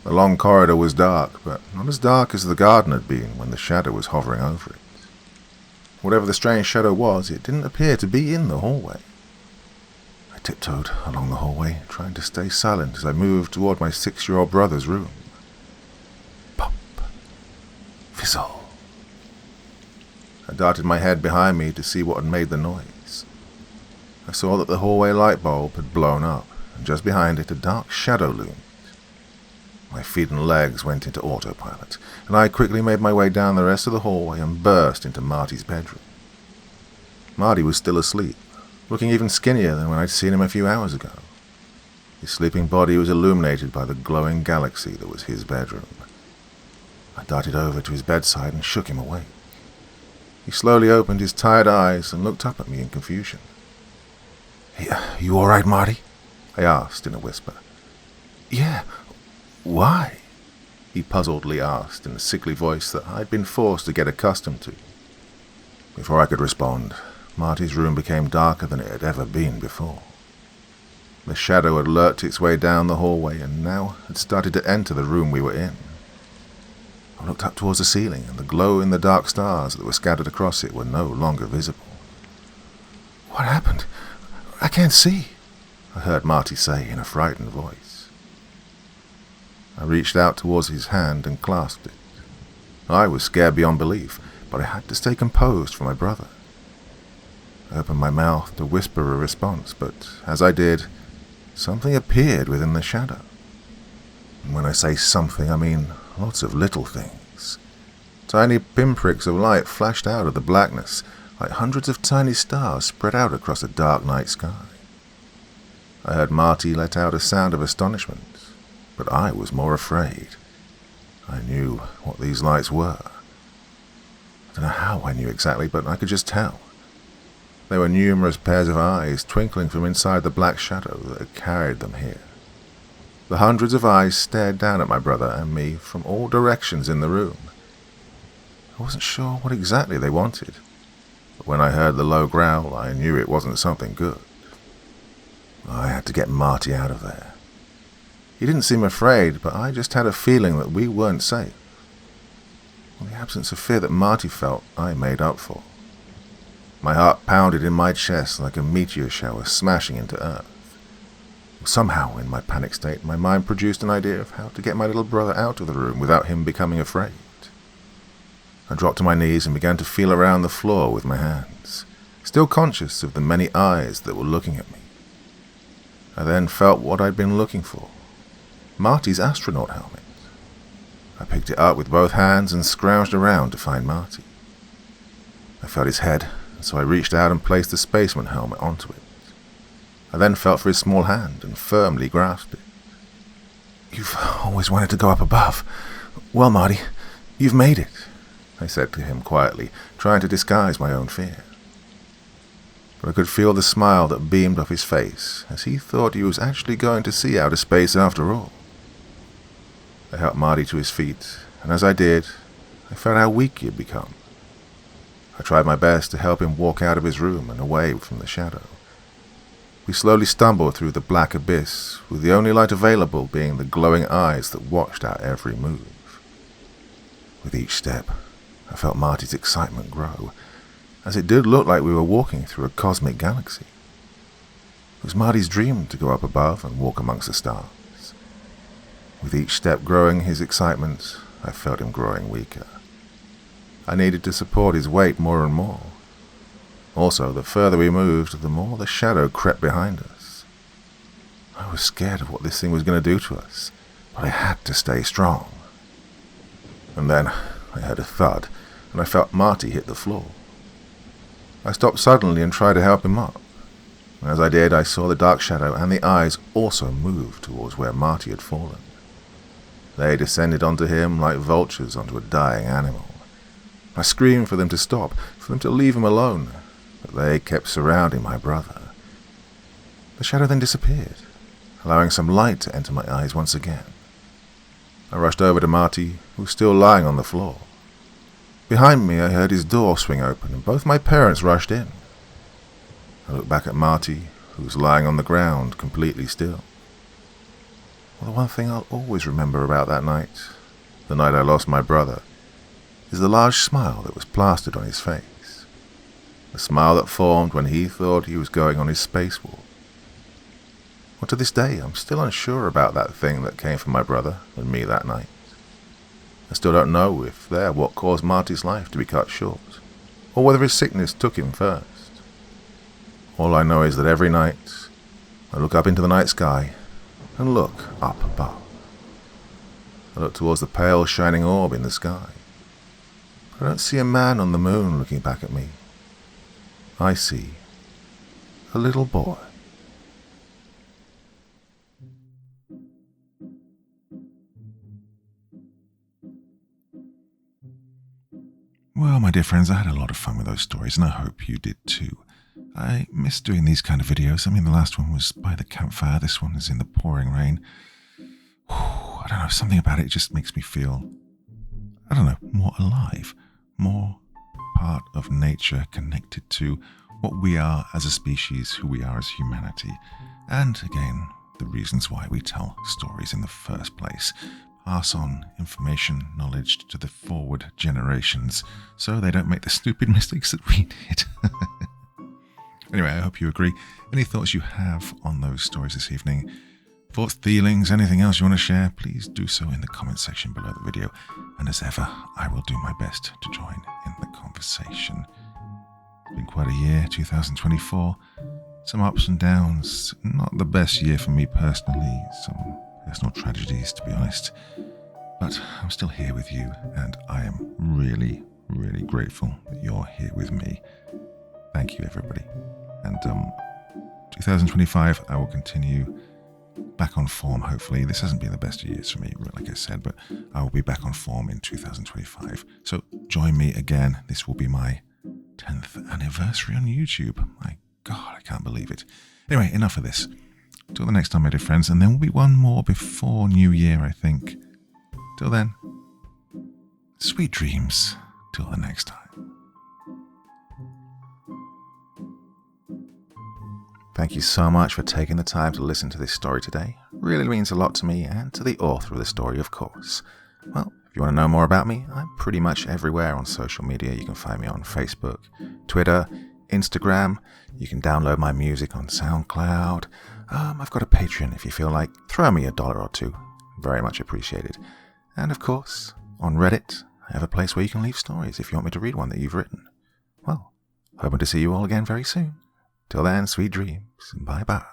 The long corridor was dark, but not as dark as the garden had been when the shadow was hovering over it. Whatever the strange shadow was, it didn't appear to be in the hallway. I tiptoed along the hallway, trying to stay silent as I moved toward my 6-year-old brother's room. Pop. Fizzle. I darted my head behind me to see what had made the noise. I saw that the hallway light bulb had blown up, and just behind it a dark shadow loomed. My feet and legs went into autopilot, and I quickly made my way down the rest of the hallway and burst into Marty's bedroom. Marty was still asleep, looking even skinnier than when I'd seen him a few hours ago. His sleeping body was illuminated by the glowing galaxy that was his bedroom. I darted over to his bedside and shook him awake. He slowly opened his tired eyes and looked up at me in confusion. "You all right, Marty?" I asked in a whisper. "Yeah. Why?" he puzzledly asked in a sickly voice that I'd been forced to get accustomed to. Before I could respond, Marty's room became darker than it had ever been before. The shadow had lurked its way down the hallway and now had started to enter the room we were in. I looked up towards the ceiling, and the glow-in-the-dark stars that were scattered across it were no longer visible. "What happened? I can't see," I heard Marty say in a frightened voice. I reached out towards his hand and clasped it. I was scared beyond belief, but I had to stay composed for my brother. I opened my mouth to whisper a response, but as I did, something appeared within the shadow. And when I say something, I mean lots of little things. Tiny pinpricks of light flashed out of the blackness, like hundreds of tiny stars spread out across a dark night sky. I heard Marty let out a sound of astonishment, but I was more afraid. I knew what these lights were. I don't know how I knew exactly, but I could just tell. There were numerous pairs of eyes twinkling from inside the black shadow that had carried them here. The hundreds of eyes stared down at my brother and me from all directions in the room. I wasn't sure what exactly they wanted, but when I heard the low growl, I knew it wasn't something good. I had to get Marty out of there. He didn't seem afraid, but I just had a feeling that we weren't safe. Well, the absence of fear that Marty felt, I made up for. My heart pounded in my chest like a meteor shower smashing into earth. Somehow, in my panic state, my mind produced an idea of how to get my little brother out of the room without him becoming afraid. I dropped to my knees and began to feel around the floor with my hands, still conscious of the many eyes that were looking at me. I then felt what I'd been looking for, Marty's astronaut helmet. I picked it up with both hands and scrounged around to find Marty. I felt his head, so I reached out and placed the spaceman helmet onto it. I then felt for his small hand and firmly grasped it. "You've always wanted to go up above. Well, Marty, you've made it," I said to him quietly, trying to disguise my own fear. But I could feel the smile that beamed off his face, as he thought he was actually going to see outer space after all. I helped Marty to his feet, and as I did, I felt how weak he had become. I tried my best to help him walk out of his room and away from the shadow. We slowly stumbled through the black abyss, with the only light available being the glowing eyes that watched our every move. With each step, I felt Marty's excitement grow, as it did look like we were walking through a cosmic galaxy. It was Marty's dream to go up above and walk amongst the stars. With each step growing his excitement, I felt him growing weaker. I needed to support his weight more and more. Also, the further we moved, the more the shadow crept behind us. I was scared of what this thing was going to do to us, but I had to stay strong. And then I heard a thud, and I felt Marty hit the floor. I stopped suddenly and tried to help him up. As I did, I saw the dark shadow and the eyes also move towards where Marty had fallen. They descended onto him like vultures onto a dying animal. I screamed for them to stop, for them to leave him alone, but they kept surrounding my brother. The shadow then disappeared, allowing some light to enter my eyes once again. I rushed over to Marty, who was still lying on the floor. Behind me, I heard his door swing open, and both my parents rushed in. I looked back at Marty, who was lying on the ground, completely still. Well, the one thing I'll always remember about that night, the night I lost my brother, is the large smile that was plastered on his face. The smile that formed when he thought he was going on his space walk. Well, to this day, I'm still unsure about that thing that came from my brother and me that night. I still don't know if they're what caused Marty's life to be cut short, or whether his sickness took him first. All I know is that every night, I look up into the night sky and look up above. I look towards the pale shining orb in the sky. I don't see a man on the moon looking back at me. I see a little boy. Well, my dear friends, I had a lot of fun with those stories, and I hope you did too. I miss doing these kind of videos. I mean, the last one was by the campfire. This one is in the pouring rain. I don't know, something about it just makes me feel, I don't know, more alive, more part of nature, connected to what we are as a species, who we are as humanity, and again, the reasons why we tell stories in the first place. Pass on information, knowledge to the forward generations so they don't make the stupid mistakes that we did. Anyway, I hope you agree. Any thoughts you have on those stories this evening? Thoughts, feelings, anything else you want to share, please do so in the comment section below the video. And as ever, I will do my best to join in the conversation. It's been quite a year, 2024. Some ups and downs. Not the best year for me personally. Some personal tragedies, to be honest. But I'm still here with you, and I am really, really grateful that you're here with me. Thank you, everybody. And 2025, I will continue back on form, hopefully. This hasn't been the best of years for me, like I said, but I will be back on form in 2025. So join me again. This will be my 10th anniversary on YouTube. My God, I can't believe it. Anyway, enough of this. Till the next time, my dear friends, and there will be one more before New Year, I think. Till then, sweet dreams. Till the next time. Thank you so much for taking the time to listen to this story today. Really means a lot to me and to the author of the story, of course. Well, if you want to know more about me, I'm pretty much everywhere on social media. You can find me on Facebook, Twitter, Instagram. You can download my music on SoundCloud. I've got a Patreon if you feel like. Throw me $1 or $2. Very much appreciated. And of course, on Reddit, I have a place where you can leave stories if you want me to read one that you've written. Well, hoping to see you all again very soon. Till then, sweet dreams. Bye-bye.